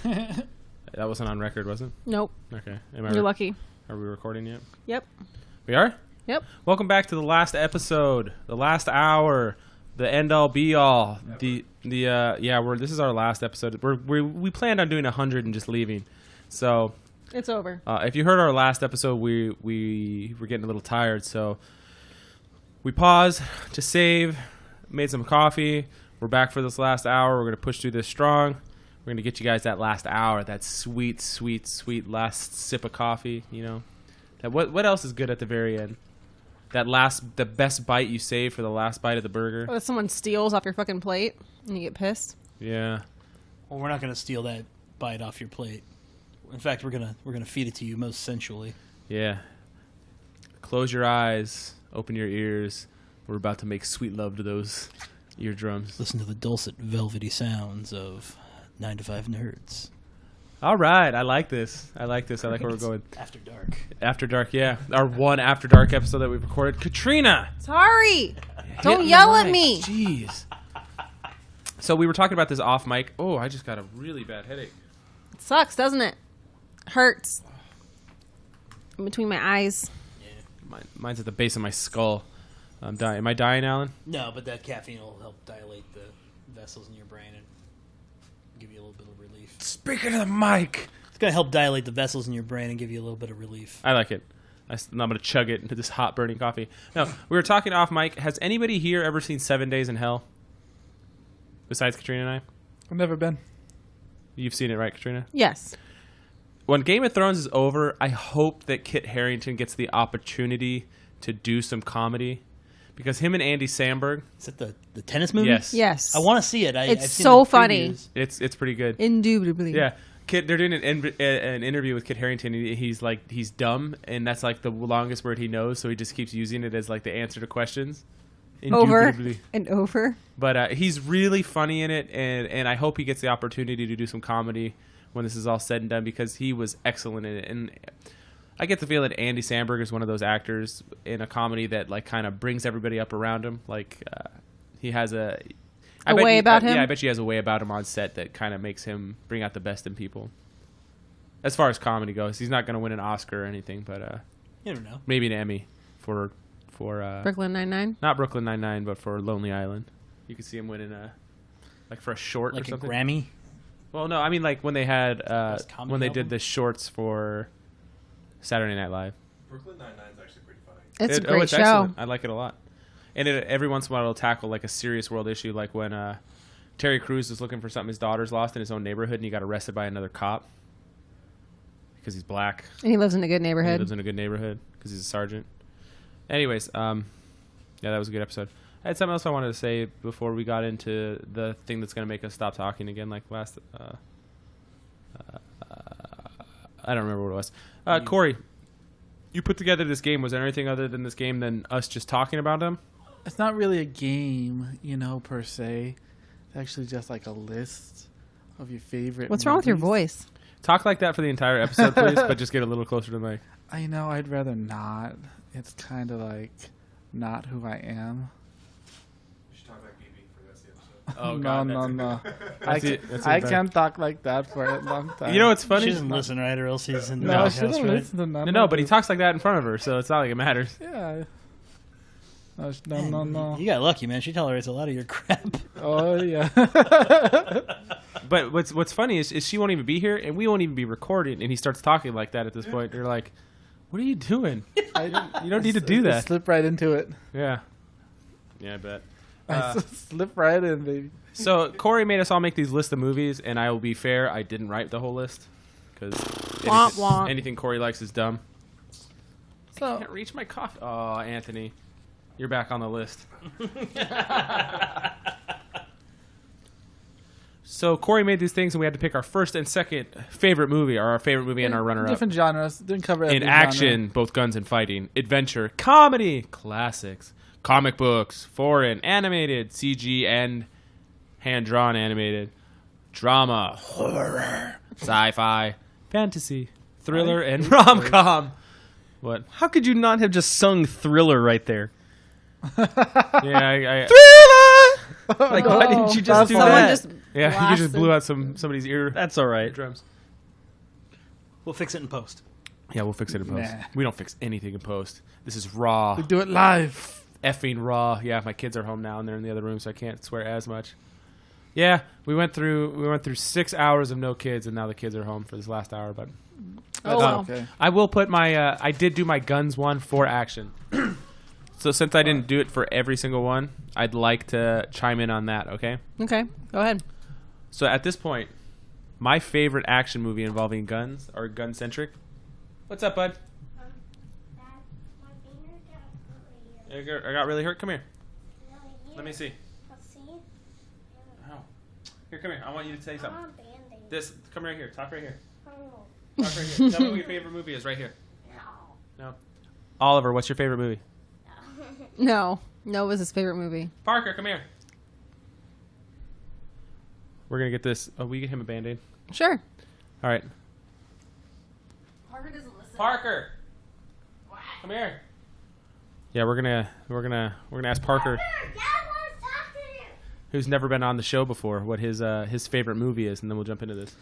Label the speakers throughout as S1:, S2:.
S1: That wasn't on record, was it?
S2: Nope.
S1: Okay.
S2: You're lucky.
S1: Are we recording yet?
S2: Yep.
S1: We are?
S2: Yep.
S1: Welcome back to the last episode, the last hour, the end all be all. This is our last episode. We planned on doing 100 and just leaving. So
S2: It's over.
S1: if you heard our last episode, we were getting a little tired, so we paused to save, made some coffee. We're back for this last hour. We're going to push through this strong. We're going to get you guys that last hour, that sweet, sweet, sweet last sip of coffee, you know. What else is good at the very end? The best bite you save for the last bite of the burger.
S2: Or if someone steals off your fucking plate and you get pissed.
S1: Yeah.
S3: Well, we're not going to steal that bite off your plate. In fact, we're gonna feed it to you most sensually.
S1: Yeah. Close your eyes, open your ears. We're about to make sweet love to those eardrums.
S3: Listen to the dulcet, velvety sounds of 9 to 5 Nerds.
S1: All right, I like this. I like where we're going.
S3: After dark.
S1: After Dark, yeah. Our one After Dark episode that we recorded. Katrina!
S2: Sorry. Don't
S1: Hit
S2: yell
S1: the
S2: at
S1: mic.
S2: me.
S1: Jeez. So we were talking about this off mic. Oh, I just got a really bad headache.
S2: It sucks, doesn't it? Hurts. In between my eyes.
S1: Mine's at the base of my skull. I'm dying. Am I dying, Alan?
S3: No, but that caffeine will help dilate the vessels in your brain and give you a little bit of relief.
S1: Speaking of the mic.
S3: It's going to help dilate the vessels in your brain and give you a little bit of relief.
S1: I like it. I'm going to chug it into this hot burning coffee. No, we were talking off mic. Has anybody here ever seen 7 Days in Hell? Besides Katrina and I?
S4: I've never been.
S1: You've seen it, right, Katrina?
S2: Yes.
S1: When Game of Thrones is over, I hope that Kit Harington gets the opportunity to do some comedy. Because him and Andy Samberg...
S3: Is it the tennis movie?
S1: Yes.
S2: Yes.
S3: I want to see it.
S2: It's
S3: I've seen
S2: so
S3: the
S2: funny.
S3: previews.
S1: It's pretty good.
S2: Indubitably.
S1: Yeah. Kit, they're doing an interview with Kit Harington. He's dumb, and that's like the longest word he knows, so he just keeps using it as like the answer to questions.
S2: Over
S1: Indubitably.
S2: and over.
S1: But he's really funny in it, and I hope he gets the opportunity to do some comedy when this is all said and done, because he was excellent in it. And I get the feeling that Andy Samberg is one of those actors in a comedy that like kind of brings everybody up around him. Like he has a
S2: way about him?
S1: Yeah, I bet he has a way about him on set that kind of makes him bring out the best in people. As far as comedy goes, he's not going to win an Oscar or anything, but
S3: You never know.
S1: maybe an Emmy for
S2: Brooklyn Nine-Nine.
S1: not Brooklyn Nine-Nine, but for Lonely Island. You could see him winning like for a short
S3: Like
S1: or
S3: a
S1: something.
S3: Grammy.
S1: Well, no, I mean like when they had
S3: Best comedy
S1: when they
S3: album?
S1: did the shorts for Saturday Night Live.
S5: Brooklyn Nine-Nine's actually pretty funny.
S2: It's a great
S1: it's
S2: show.
S1: excellent. I like it a lot. And every once in a while it'll tackle like a serious world issue, like when Terry Crews is looking for something his daughter's lost in his own neighborhood, and he got arrested by another cop because he's black.
S2: And he lives in a good
S1: And he
S2: neighborhood.
S1: lives in a good neighborhood because he's a sergeant. Anyways, yeah, that was a good episode. I had something else I wanted to say before we got into the thing that's going to make us stop talking again, like last. I don't remember what it was. Corey, you put together this game. Was there anything other than this game than us just talking about them?
S4: It's not really a game, per se. It's actually just like a list of your favorite
S2: What's wrong with your
S4: movies.
S2: voice?
S1: Talk like that for the entire episode, please, but just get a little closer to the mic.
S4: I know, I'd rather not. It's kind of like not who I am.
S5: You should talk like BB for the rest of the episode.
S1: Oh,
S4: No.
S1: That's
S4: I
S1: it.
S4: can't talk like that for a long time.
S1: You know what's
S3: She
S1: funny?
S3: doesn't listen, right? Or else he's in the
S4: No, I
S3: doghouse,
S4: shouldn't
S3: right?
S4: listen to none
S1: No,
S4: of
S1: but he
S4: this.
S1: talks like that in front of her, so it's not like it matters.
S4: Yeah. No.
S3: You got lucky, man. She tolerates a lot of your crap.
S4: Oh, yeah.
S1: But what's funny is she won't even be here, and we won't even be recording, and he starts talking like that at this point. You're like, what are you doing? You don't need to do
S4: I
S1: that.
S4: slip right into it.
S1: Yeah. Yeah, I bet.
S4: I slip right in, baby.
S1: So Corey made us all make these lists of movies, and I will be fair, I didn't write the whole list because
S2: Womp womp.
S1: anything Corey likes is dumb. I
S4: So,
S1: can't reach my coffee. Oh, Anthony, you're back on the list. So Corey made these things, and we had to pick our first and second favorite movie, or our favorite movie and our runner-up.
S4: different genres. Didn't cover every
S1: In
S4: genre.
S1: action, both guns and fighting, adventure, comedy, classics, comic books, foreign, animated, CG, and hand-drawn animated, drama, horror, sci-fi, fantasy, thriller, and rom-com. What?
S6: How could you not have just sung Thriller right there?
S1: Yeah, Like, why didn't you just
S4: that's
S1: do
S2: Someone
S1: that?
S2: just
S1: Yeah, you just
S2: blasted.
S1: blew out somebody's ear
S6: That's all right.
S1: drums.
S3: We'll fix it in post.
S1: Yeah, we'll fix it in post.
S4: Nah.
S1: We don't fix anything in post. This is raw,
S4: We do it live.
S1: effing raw. Yeah, my kids are home now and they're in the other room, so I can't swear as much. Yeah, we went through 6 hours of no kids, and now the kids are home for this last hour. But
S2: Oh,
S1: That's
S2: wow.
S4: Okay.
S1: I will put my. I did do my guns one for action. So since I didn't do it for every single one, I'd like to chime in on that. Okay.
S2: Okay, go ahead.
S1: So at this point, my favorite action movie involving guns or gun centric. What's up, bud? I got really hurt. Come here. Let me see. Ow. Here, come here. I want you to say something. This. Come right here. Talk right here. Talk right here. Tell me what your favorite movie is. Right here. No. Oliver, what's your favorite movie?
S2: No was his favorite movie.
S1: Parker, come here. We're gonna get this. Oh, we get him a Band-Aid.
S2: Sure.
S1: All right.
S2: Parker doesn't listen.
S1: Parker, come here. Yeah, we're gonna ask Parker, who's never been on the show before, what his favorite movie is, and then we'll jump into this.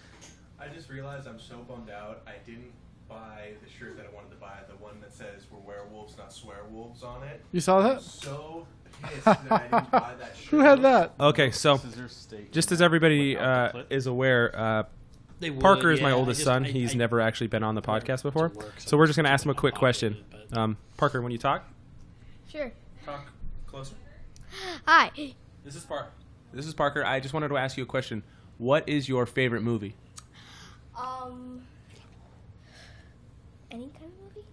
S5: I just realized I'm so bummed out. I didn't buy the shirt that I wanted to buy, the one that says "We're werewolves, not swearwolves" on it.
S4: You saw that?
S5: So pissed that I didn't buy that shirt.
S4: Who had that?
S1: Okay, so
S6: Scissors, steak.
S1: just as everybody
S6: Chocolate.
S1: is aware,
S3: They would,
S1: Parker is my
S3: yeah,
S1: oldest son. He's never actually been on the podcast before, so we're just gonna ask him a quick question. Parker, when you talk closer.
S7: Hi.
S1: This is Parker. I just wanted to ask you a question. What is your favorite movie?
S7: Any kind of movie?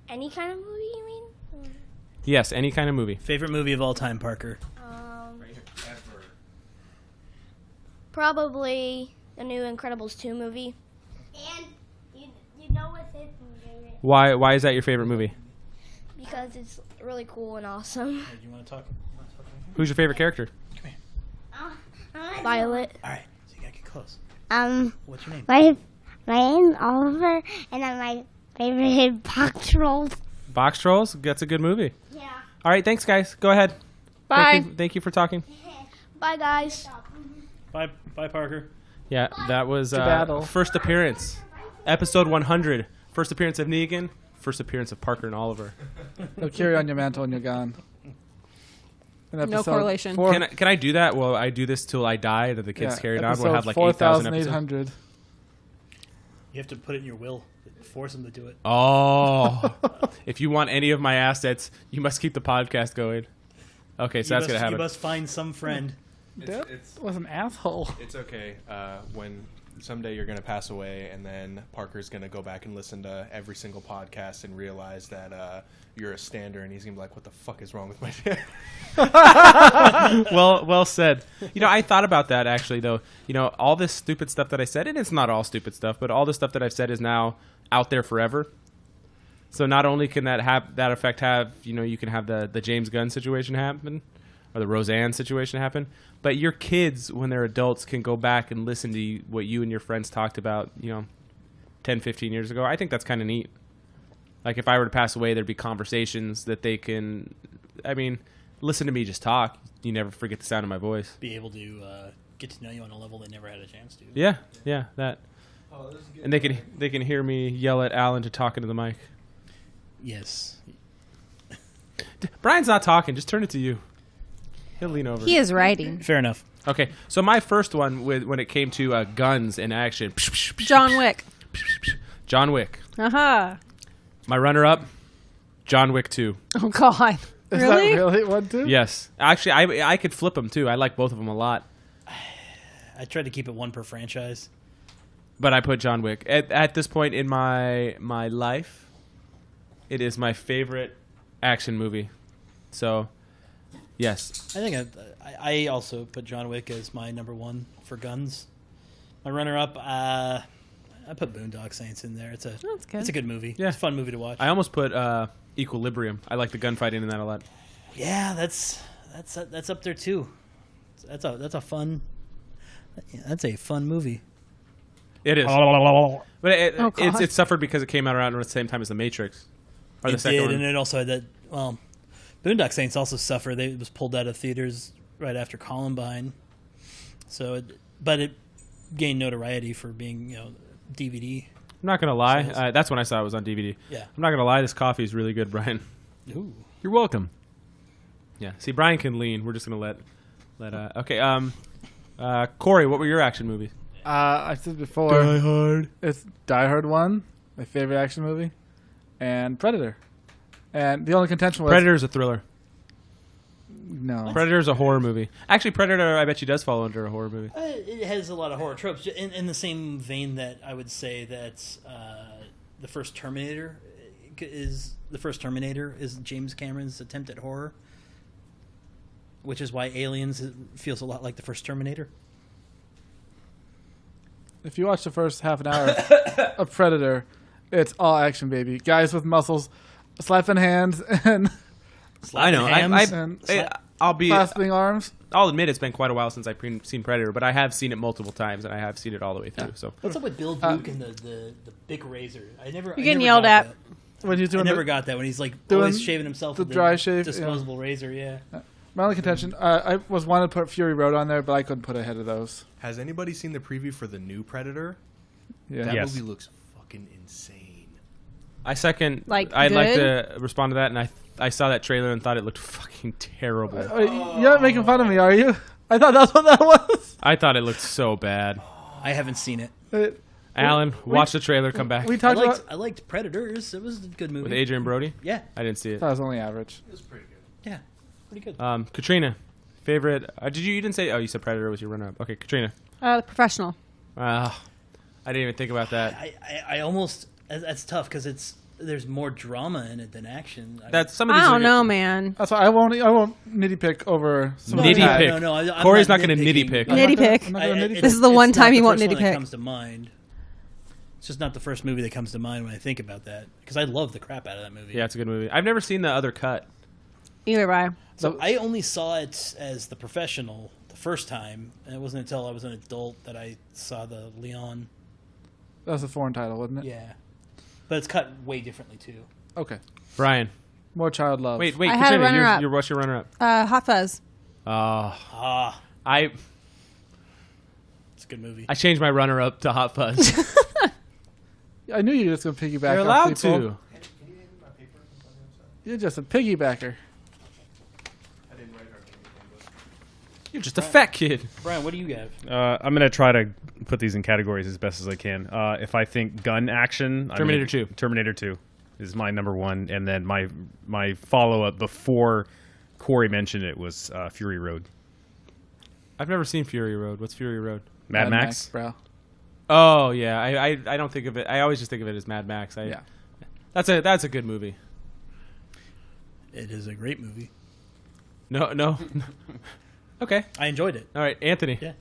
S7: Any kind of movie, you mean?
S1: Yes, any kind of movie.
S3: Favorite movie of all time, Parker.
S5: Ever.
S7: Probably the new Incredibles 2 movie. And you know what's his favorite?
S1: Why is that your favorite movie?
S7: Because it's really cool and awesome.
S3: Hey, do you want to talk?
S1: Who's your favorite character?
S7: Violet.
S3: All right, so you gotta get close. What's your name?
S8: My name's Oliver, and my favorite box rolls.
S1: Box Trolls? That's a good movie.
S7: Yeah.
S1: All right, thanks, guys. Go ahead.
S2: Bye.
S1: Thank you for talking.
S7: Bye, guys.
S3: Bye, Parker.
S1: Yeah, that was
S4: battle.
S1: first appearance. Episode 100. First appearance of Negan. First appearance of Parker and Oliver.
S4: They'll carry on your mantle when you're gone. In
S2: No
S4: episode
S2: correlation.
S1: Can I do that? Will I do this till I die? That the kids carry it on? We'll have like 8,000 episodes.
S4: 4,800.
S3: You have to put it in your will. Force them to do it.
S1: Oh. If you want any of my assets, you must keep the podcast going. Okay, so that's going to
S3: You
S1: happen.
S3: must find some friend.
S4: That was an asshole.
S5: It's okay. When someday you're gonna pass away, and then Parker's gonna go back and listen to every single podcast and realize that you're a stander, and he's gonna be like, "What the fuck is wrong with my dad?"
S1: Well said. You know, I thought about that actually, though. You know, all this stupid stuff that I said, and it's not all stupid stuff, but all the stuff that I've said is now out there forever. So not only can that effect have, you know, you can have the James Gunn situation happen, or the Roseanne situation happen, but your kids, when they're adults, can go back and listen to what you and your friends talked about, you know, 10, 15 years ago. I think that's kind of neat. Like, if I were to pass away, there'd be conversations that they can, I mean, listen to me just talk. You never forget the sound of my voice.
S3: Be able to get to know you on a level they never had a chance to.
S1: Yeah, that. And they can hear me yell at Alan to talk into the mic.
S3: Yes.
S1: Brian's not talking. Just turn it to you. He'll lean over.
S2: He is writing.
S3: Fair enough.
S1: Okay, so my first one when it came to guns and action.
S2: John Wick.
S1: John Wick.
S2: Uh-huh.
S1: My runner-up, John Wick 2.
S2: Oh, God.
S4: Is
S2: Really?
S4: that really one too?
S1: Yes. Actually, I could flip them, too. I like both of them a lot.
S3: I tried to keep it one per franchise.
S1: But I put John Wick. At this point in my life, it is my favorite action movie. So, yes.
S3: I think I also put John Wick as my number one for guns. My runner-up, I put Boondock Saints in there. It's
S2: That's good.
S3: It's a good movie.
S1: Yeah.
S3: It's a fun movie to watch.
S1: I almost put Equilibrium. I like the gunfighting in that a lot.
S3: Yeah, that's up there too. That's a fun movie.
S1: It is. But
S2: Oh, God.
S1: it suffered because it came out around at the same time as The Matrix. Or the
S3: It
S1: second
S3: did,
S1: one.
S3: and it also had that. Well, Boondock Saints also suffered. It was pulled out of theaters right after Columbine. So, but it gained notoriety for being, DVD.
S1: I'm not gonna lie.
S3: Sales.
S1: That's when I saw it was on DVD.
S3: Yeah.
S1: I'm not gonna lie. This coffee is really good, Brian.
S3: Ooh.
S6: You're welcome.
S1: Yeah. See, Brian can lean. We're just gonna let. Okay. Corey, what were your action movies?
S4: I said before.
S1: Hard.
S4: It's Die Hard 1, my favorite action movie, and Predator. And the only contention was
S1: Predator's a thriller.
S4: No.
S1: Predator's a horror movie. Actually, Predator, I bet you does fall under a horror movie.
S3: It has a lot of horror tropes. In the same vein that I would say that the first Terminator is James Cameron's attempt at horror, which is why Aliens feels a lot like the first Terminator.
S4: If you watch the first half an hour of Predator, it's all action, baby. Guys with muscles, slapping hands, and
S1: I know.
S4: and
S1: I'll
S4: clasping arms.
S1: I'll admit it's been quite a while since I've seen Predator, but I have seen it multiple times and I have seen it all the way through. So
S3: What's up with Bill Duke and the big razor?
S2: You're getting yelled at.
S4: When he's
S3: I
S4: doing
S3: never
S4: the,
S3: got that when he's like
S4: doing
S3: always shaving himself
S4: the
S3: with
S4: dry shave,
S3: disposable razor. Yeah.
S4: my only contention, I was wanting to put Fury Road on there, but I couldn't put it ahead of those.
S5: Has anybody seen the preview for the new Predator?
S4: Yeah.
S5: That
S6: Yes.
S5: movie looks fucking insane.
S1: I'd like
S2: good?
S1: to respond to that, and I saw that trailer and thought it looked fucking terrible.
S4: You're not making fun of me, are you? I thought that's what that was.
S1: I thought it looked so bad.
S3: I haven't seen it.
S1: Alan, watch the trailer, come back.
S4: We talked about.
S3: I liked Predators. It was a good movie.
S1: With Adrian Brody?
S3: Yeah.
S1: I didn't see
S4: I
S1: it.
S4: thought it was only average.
S5: It was pretty good.
S3: Yeah. Pretty good.
S1: Katrina, favorite? You didn't say? Oh, you said Predator was your runner-up. Okay, Katrina.
S2: The Professional.
S1: I didn't even think about that.
S3: I almost that's tough because there's more drama in it than action.
S1: That's some of these.
S2: I
S1: are
S2: don't know, man.
S4: That's why I won't nitty pick over. some of
S1: Nitty
S4: that.
S1: pick.
S3: I'm
S1: Corey's not gonna nitty
S3: nitpicking.
S1: pick.
S4: I'm not
S2: Nitty
S4: gonna-
S2: pick.
S4: I'm not gonna nitty
S3: It's-
S2: This is the one
S3: it's
S2: time
S3: not
S2: you
S3: the
S2: won't
S3: first
S2: nitty
S3: one that
S2: pick.
S3: comes to mind. It's just not the first movie that comes to mind when I think about that because I love the crap out of that movie.
S1: Yeah, it's a good movie. I've never seen the other cut.
S2: Either way.
S3: So I only saw it as The Professional the first time, and it wasn't until I was an adult that I saw the Leon.
S4: That was a foreign title, wasn't it?
S3: Yeah, but it's cut way differently too.
S4: Okay.
S1: Brian.
S4: More child love.
S1: Wait,
S2: I had a
S1: Katrina,
S2: runner-up.
S1: what's your runner-up?
S2: Hot Fuzz.
S3: Ah,
S1: I
S3: it's a good movie.
S1: changed my runner-up to Hot Fuzz.
S4: I knew you were just going to piggyback
S1: You're
S4: off
S1: allowed
S4: people.
S1: to.
S4: You're just a piggybacker.
S1: You're just a fat kid.
S3: Brian, what do you have?
S6: I'm gonna try to put these in categories as best as I can. If I think gun action,
S1: Terminator 2.
S6: Terminator 2 is my number one, and then my follow up before Corey mentioned it was Fury Road.
S1: I've never seen Fury Road. What's Fury Road?
S6: Mad Max.
S4: bro.
S1: Oh yeah, I don't think of it. I always just think of it as Mad Max.
S4: Yeah.
S1: That's a good movie.
S3: It is a great movie.
S1: No. Okay.
S3: I enjoyed it.
S1: All right, Anthony.
S3: Yeah.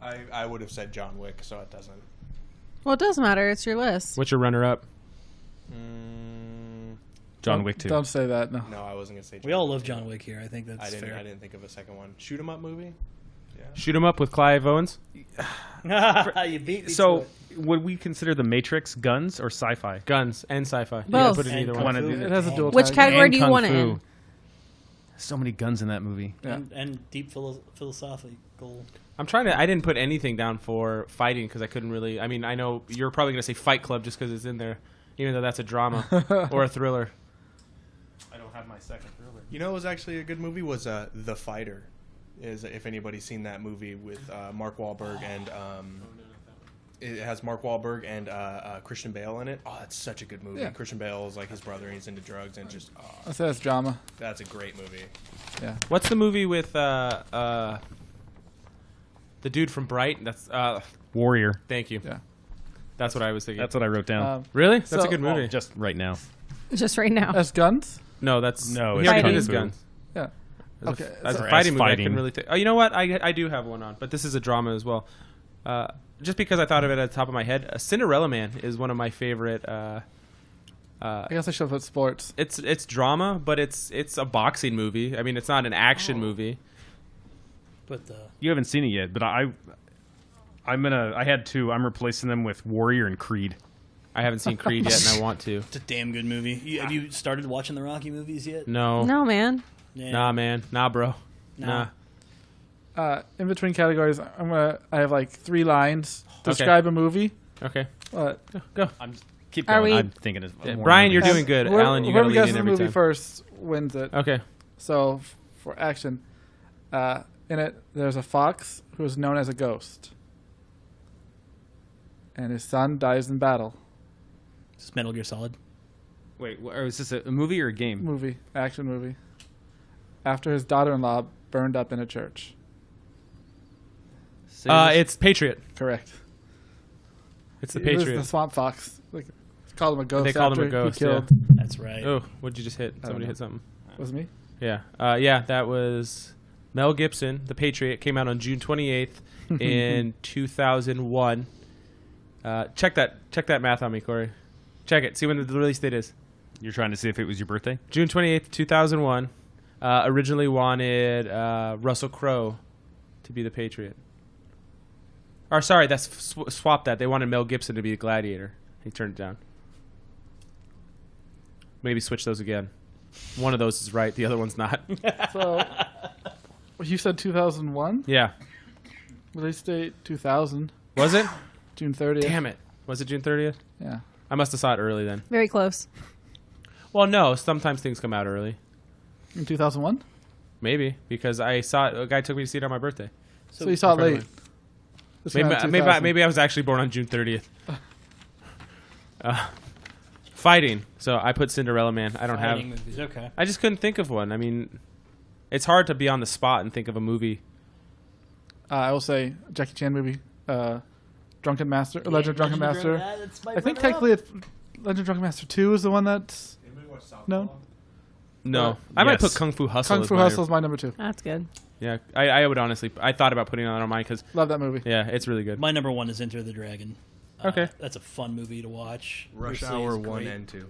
S5: I would have said John Wick, so it doesn't.
S2: Well, it doesn't matter. It's your list.
S1: What's your runner-up?
S6: John Wick 2.
S4: Don't say that. No.
S5: No, I wasn't gonna say. John
S3: We all
S5: Wick
S3: love
S5: 2.
S3: John Wick here. I think that's
S5: I
S3: fair.
S5: didn't think of a second one. Shoot 'em up movie. Yeah.
S1: Shoot 'em up with Clive Owens.
S3: You beat me
S6: So,
S3: to it.
S6: would we consider The Matrix guns or sci-fi?
S1: Guns and sci-fi. You
S2: Both.
S1: gotta put it in
S3: And
S1: either
S3: kung
S1: one.
S3: fu.
S4: It has a dual
S2: Which
S4: tag.
S2: category
S6: And
S2: do you
S6: Kung
S2: want it
S6: Fu.
S2: in?
S6: So many guns in that movie.
S4: Yeah.
S3: And deep philosophical.
S1: I'm trying to. I didn't put anything down for fighting because I couldn't really. I mean, I know you're probably gonna say Fight Club just because it's in there, even though that's a drama or a thriller.
S6: I don't have my second thriller.
S5: You know, it was actually a good movie. Was The Fighter? Is if anybody's seen that movie with Mark Wahlberg and it has Mark Wahlberg and Christian Bale in it. Oh, that's such a good movie.
S4: Yeah.
S5: Christian Bale is like his brother, and he's into drugs, and just
S4: I say that's drama.
S5: that's a great movie.
S4: Yeah.
S1: What's the movie with the dude from Bright? That's
S6: Warrior.
S1: thank you.
S4: Yeah.
S1: That's what I was thinking.
S6: That's what I wrote down.
S1: Really? That's
S4: So-
S1: a good movie.
S6: Just right now.
S2: Just right now.
S4: As guns?
S1: No, that's
S6: No,
S1: He
S6: it's
S1: already
S2: Kung
S1: did his
S6: Fu.
S1: guns.
S4: Yeah.
S1: As a-
S4: Okay,
S1: as
S4: so-
S1: a
S6: Or
S1: fighting
S6: as
S1: movie, I
S6: fighting.
S1: couldn't really think. Oh, you know what? I do have one on, but this is a drama as well. Just because I thought of it at the top of my head, Cinderella Man is one of my favorite.
S4: I guess I should have put sports.
S1: It's drama, but it's a boxing movie. I mean, it's not an action movie.
S3: But
S6: You haven't seen it yet, but I had two. I'm replacing them with Warrior and Creed.
S1: I haven't seen Creed yet, and I want to.
S3: it's a damn good movie. Have you started watching the Rocky movies yet?
S1: No,
S2: No, man.
S3: Yeah.
S1: nah, man, nah, bro,
S3: Nah.
S1: nah.
S4: In between categories, I have like 3 lines. Describe a movie.
S1: Okay.
S4: Go.
S6: I'm just keep
S2: Are
S6: going.
S2: we-
S6: I'm thinking of
S1: Yeah,
S6: more
S1: Brian, you're
S6: movies.
S1: doing good.
S4: Whoever-
S1: Alan, you got to
S4: whoever
S1: lead
S4: guesses
S1: in
S4: the
S1: every
S4: movie
S1: time.
S4: first wins it.
S1: Okay.
S4: So for action, in it there's a fox who is known as a ghost, and his son dies in battle.
S3: Just Metal Gear Solid.
S6: Wait, is this a movie or a game?
S4: Action movie. After his daughter-in-law burned up in a church.
S6: Say this-
S1: It's Patriot.
S4: Correct.
S1: It's the
S4: It was
S1: Patriot.
S4: the swamp fox. Like, called him a ghost.
S1: They called him a
S4: after
S1: ghost,
S4: He killed.
S3: That's right.
S1: Oh, what'd you just hit?
S4: don't
S1: Somebody
S4: know.
S1: hit something.
S4: Was it me?
S1: Yeah. Yeah, that was Mel Gibson, The Patriot. Came out on June 28th in 2001. Check that math on me, Corey. Check it. See when the release date is.
S6: You're trying to see if it was your birthday?
S1: June 28th, 2001. Originally wanted Russell Crowe to be the Patriot. Or sorry, that's swap that. They wanted Mel Gibson to be the Gladiator. He turned it down. Maybe switch those again. One of those is right. The other one's not.
S4: So, you said 2001?
S1: Yeah.
S4: Release date 2000.
S1: Was it?
S4: June 30th.
S1: Damn it. Was it June 30th?
S4: Yeah.
S1: I must have saw it early then.
S2: Very close.
S1: Well, no. Sometimes things come out early.
S4: In 2001?
S1: Maybe. Because I saw it. A guy took me to see it on my birthday.
S4: So you saw it
S1: Friend of
S4: late.
S1: mine.
S4: This came out in
S1: Maybe
S4: 2000.
S1: I was actually born on June 30th. Fighting. So I put Cinderella Man. I don't
S3: Fighting
S1: have.
S3: movies. Okay.
S1: I just couldn't think of one. I mean, it's hard to be on the spot and think of a movie.
S4: I will say Jackie Chan movie, Drunken Master, Legend of Drunken Master.
S3: That's my
S4: I think
S3: runner-up.
S4: technically Legend of Drunken Master 2 is the one that's no.
S1: No, I might
S6: Yes.
S1: put Kung Fu Hustle.
S4: Kung
S1: as
S4: Fu
S1: my-
S4: Hustle is my number 2.
S2: That's good.
S1: Yeah, I would honestly. I thought about putting that on mine because
S4: Love that movie.
S1: yeah, it's really good.
S3: My number 1 is Enter the Dragon.
S1: Okay.
S3: That's a fun movie to watch.
S5: Rush
S3: Bruce Lee
S5: Hour
S3: is
S5: 1
S3: great.
S5: and 2.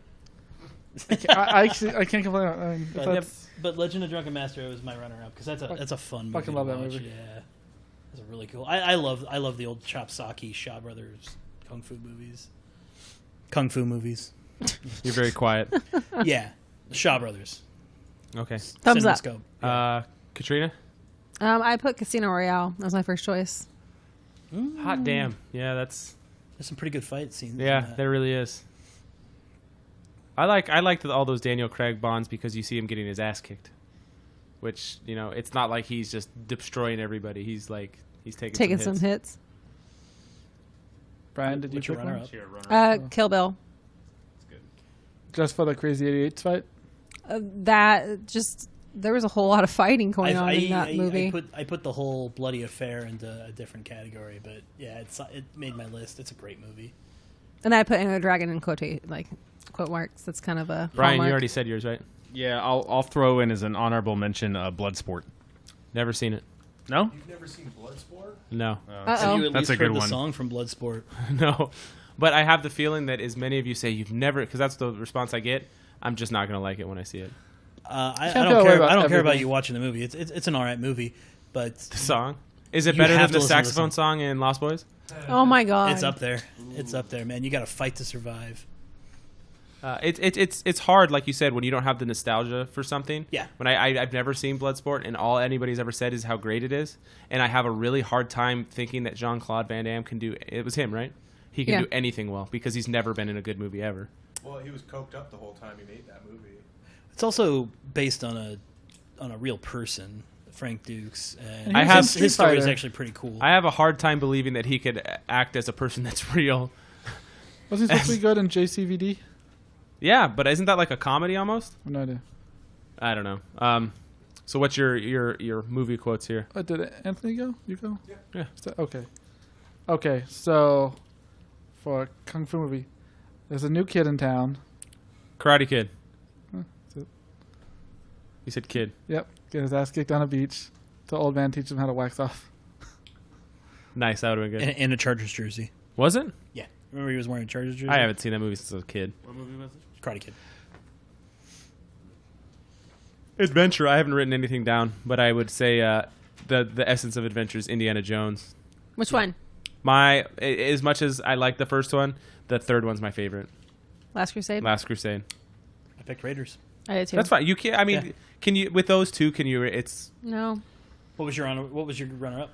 S4: I actually I can't complain. I mean, if
S3: But,
S4: that's,
S3: but Legend of Drunken Master was my runner-up because that's a fun movie.
S4: fucking
S3: to
S4: love that
S3: watch.
S4: movie.
S3: Yeah, that's a really cool. I love the old Chopsaki Shaw Brothers kung fu movies. Kung fu movies.
S1: You're very quiet.
S3: Yeah, Shaw Brothers.
S1: Okay.
S2: Thumbs up.
S3: CinemaScope.
S1: Katrina.
S2: I put Casino Royale as my first choice.
S1: Hot damn. Yeah, that's.
S3: There's some pretty good fight scenes. in
S1: Yeah,
S3: that.
S1: there really is. I like all those Daniel Craig Bonds because you see him getting his ass kicked, which it's not like he's just destroying everybody. He's taking
S2: Some hits.
S4: Brian, did you
S3: What's your
S4: pick one?
S3: runner-up?
S2: Kill Bill.
S4: Just for the Crazy 88 fight?
S2: There was a whole lot of fighting going on in that movie.
S3: I put the whole bloody affair into a different category, but yeah, it made my list. It's a great movie.
S2: And I put Enter the Dragon in quote marks. That's kind of a
S1: Brian,
S2: hallmark.
S1: you already said yours, right?
S6: Yeah, I'll throw in as an honorable mention Bloodsport.
S1: Never seen it.
S6: No?
S5: You've never seen Bloodsport?
S1: No.
S3: Have
S2: Uh-oh.
S3: you at
S6: That's
S3: least
S6: a good
S3: heard the
S6: one.
S3: song from Bloodsport?
S1: No. But I have the feeling that as many of you say you've never, because that's the response I get, I'm just not going to like it when I see it.
S3: I
S4: Can't
S3: don't
S4: go away
S3: care.
S4: about
S3: I don't care about
S4: everything.
S3: you watching the movie. It's an alright movie, but
S1: The song? Is it
S3: You
S1: better
S3: have
S1: than
S3: to
S1: the
S3: listen to the
S1: saxophone song in Lost Boys?
S2: Oh my god.
S3: it's up there. It's up there, man. You got to fight to survive.
S1: It's hard, like you said, when you don't have the nostalgia for something.
S3: Yeah.
S1: When I've never seen Bloodsport, and all anybody's ever said is how great it is, and I have a really hard time thinking that Jean-Claude Van Damme can do. It was him, right? He can
S2: Yeah.
S1: do anything well because he's never been in a good movie ever.
S5: Well, he was coked up the whole time he made that movie.
S3: It's also based on a real person, Frank Dukes, and
S1: I have-
S3: his story is
S4: Fighter.
S3: actually pretty cool.
S1: I have a hard time believing that he could act as a person that's real.
S4: Was he supposed to be good in JCVD?
S1: Yeah, but isn't that like a comedy almost?
S4: No idea.
S1: I don't know. So what's your movie quotes here?
S4: Did Anthony go? You go?
S1: Yeah.
S4: Okay. Okay, so for a Kung Fu movie, there's a new kid in town.
S1: Karate Kid.
S4: That's it.
S1: You said kid.
S4: Yep. Get his ass kicked on a beach. The old man teaches him how to wax off.
S1: Nice, that would have been good.
S3: and a Chargers jersey.
S1: Was it?
S3: Yeah, remember he was wearing a Chargers jersey.
S1: I haven't seen that movie since I was a kid.
S6: What movie was it?
S3: Karate Kid.
S1: Adventure. I haven't written anything down, but I would say the essence of adventure is Indiana Jones.
S2: Which one?
S1: As much as I like the first one, the third one's my favorite.
S2: Last Crusade?
S1: Last Crusade.
S3: I picked Raiders.
S2: I did too.
S1: That's fine. You can't. I mean,
S3: Yeah.
S1: can you with those two? Can you? It's
S2: No.
S3: What was your runner-up?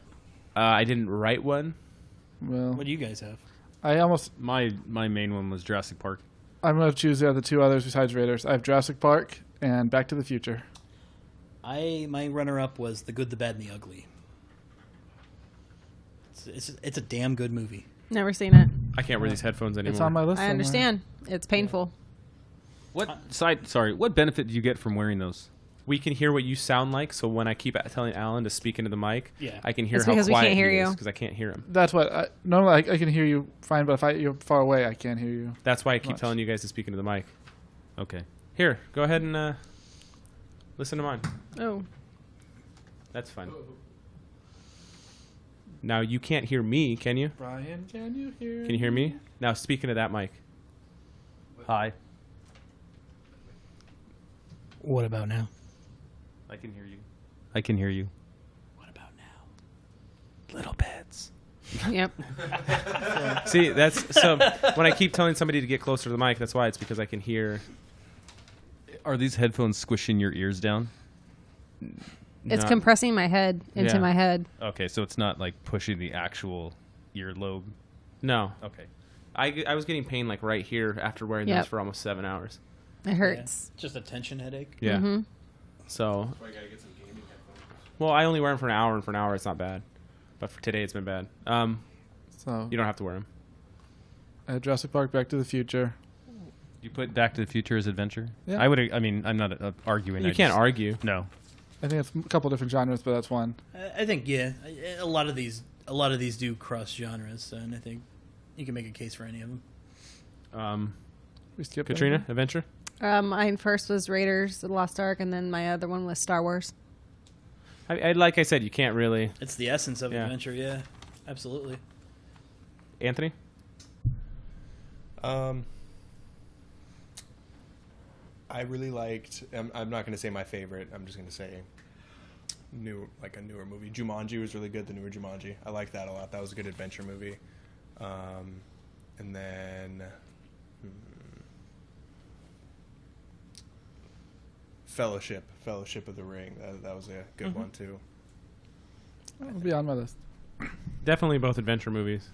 S1: I didn't write one.
S4: Well,
S3: What do you guys have?
S6: My main one was Jurassic Park.
S4: I'm going to choose the other two others besides Raiders. I have Jurassic Park and Back to the Future.
S3: My runner-up was The Good, the Bad, and the Ugly. It's a damn good movie.
S2: Never seen it.
S1: I can't wear these headphones anymore.
S4: It's on my list.
S2: I
S4: somewhere.
S2: understand. It's painful.
S6: What what benefit do you get from wearing those?
S1: We can hear what you sound like, so when I keep telling Alan to speak into the mic,
S3: Yeah.
S1: I can hear
S2: It's
S1: how
S2: because we
S1: quiet
S2: can't hear
S1: he is
S2: you.
S1: because I can't hear him.
S4: That's what. Normally, I can hear you fine, but if you're far away, I can't hear you.
S1: That's why I keep
S4: Much.
S1: telling you guys to speak into the mic.
S6: Okay.
S1: Here, go ahead and listen to mine.
S2: Oh.
S1: That's fine. Now you can't hear me, can you?
S4: Brian, can you hear?
S1: Can you hear me? Now speak into that mic.
S6: Hi.
S3: What about now?
S6: I can hear you. I can hear you.
S3: What about now?
S1: Little bits.
S2: Yep.
S1: See, that's so. When I keep telling somebody to get closer to the mic, that's why. It's because I can hear.
S6: Are these headphones squishing your ears down?
S2: It's
S1: not-
S2: compressing my head into
S1: Yeah.
S2: my head.
S6: Okay, so it's not like pushing the actual earlobe.
S1: No,
S6: Okay.
S1: I was getting pain like right here after wearing
S2: Yep.
S1: those for almost 7 hours.
S2: It hurts.
S3: Yeah. Just a tension headache.
S1: Yeah.
S2: Mm-hmm.
S1: So. Well, I only wear them for an hour, and for an hour it's not bad. But for today it's been bad.
S4: So
S1: You don't have to wear them.
S4: I had Jurassic Park, Back to the Future.
S6: You put Back to the Future as adventure?
S4: Yeah.
S6: I would. I mean, I'm not arguing.
S1: You
S6: I
S1: can't
S6: just-
S1: argue.
S6: No.
S4: I think it's a couple different genres, but that's one.
S3: I think a lot of these do cross genres, and I think you can make a case for any of them.
S4: We skipped
S1: Katrina,
S4: anything?
S1: adventure.
S2: Mine first was Raiders of the Lost Ark, and then my other one was Star Wars.
S1: I like I said, you can't really.
S3: It's the essence of
S1: Yeah.
S3: adventure. Yeah, absolutely.
S1: Anthony.
S5: I really liked. I'm not going to say my favorite. I'm just going to say a newer movie. Jumanji was really good. The newer Jumanji. I liked that a lot. That was a good adventure movie. And then Fellowship of the Ring. That was a good one too.
S4: It'll be on my list.
S1: Definitely both adventure movies.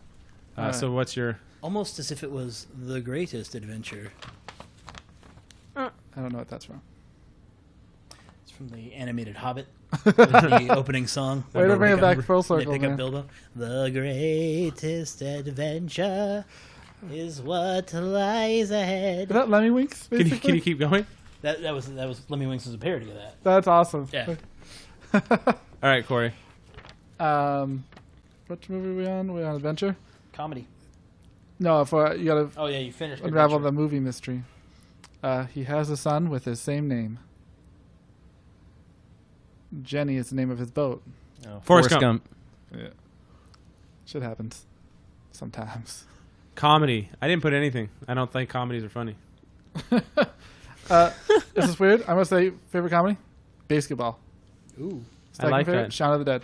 S4: Alright.
S1: So what's your?
S3: Almost as if it was the greatest adventure.
S4: I don't know what that's from.
S3: It's from the animated Hobbit. The opening song.
S4: Way to bring it back full
S3: They
S4: circle,
S3: pick
S4: man.
S3: up Bilbo. The greatest adventure is what lies ahead.
S4: Is that Lemmy Winks?
S1: Can you
S4: Basically?
S1: keep going?
S3: That was Lemmy Winks was a parody of that.
S4: That's awesome.
S3: Yeah.
S1: All right, Corey.
S4: Which movie are we on? We on Adventure?
S3: Comedy.
S4: No, you gotta
S3: Oh yeah, you finished.
S4: unravel
S3: Adventure.
S4: the movie mystery. He has a son with his same name. Jenny is the name of his boat.
S6: Oh,
S1: Forrest Gump.
S4: Yeah. Shit happens. Sometimes.
S1: Comedy. I didn't put anything. I don't think comedies are funny.
S4: This is weird. I'm gonna say favorite comedy? Basketball.
S3: Ooh.
S1: I like
S4: favorite,
S1: that.
S4: Shaun of the Dead.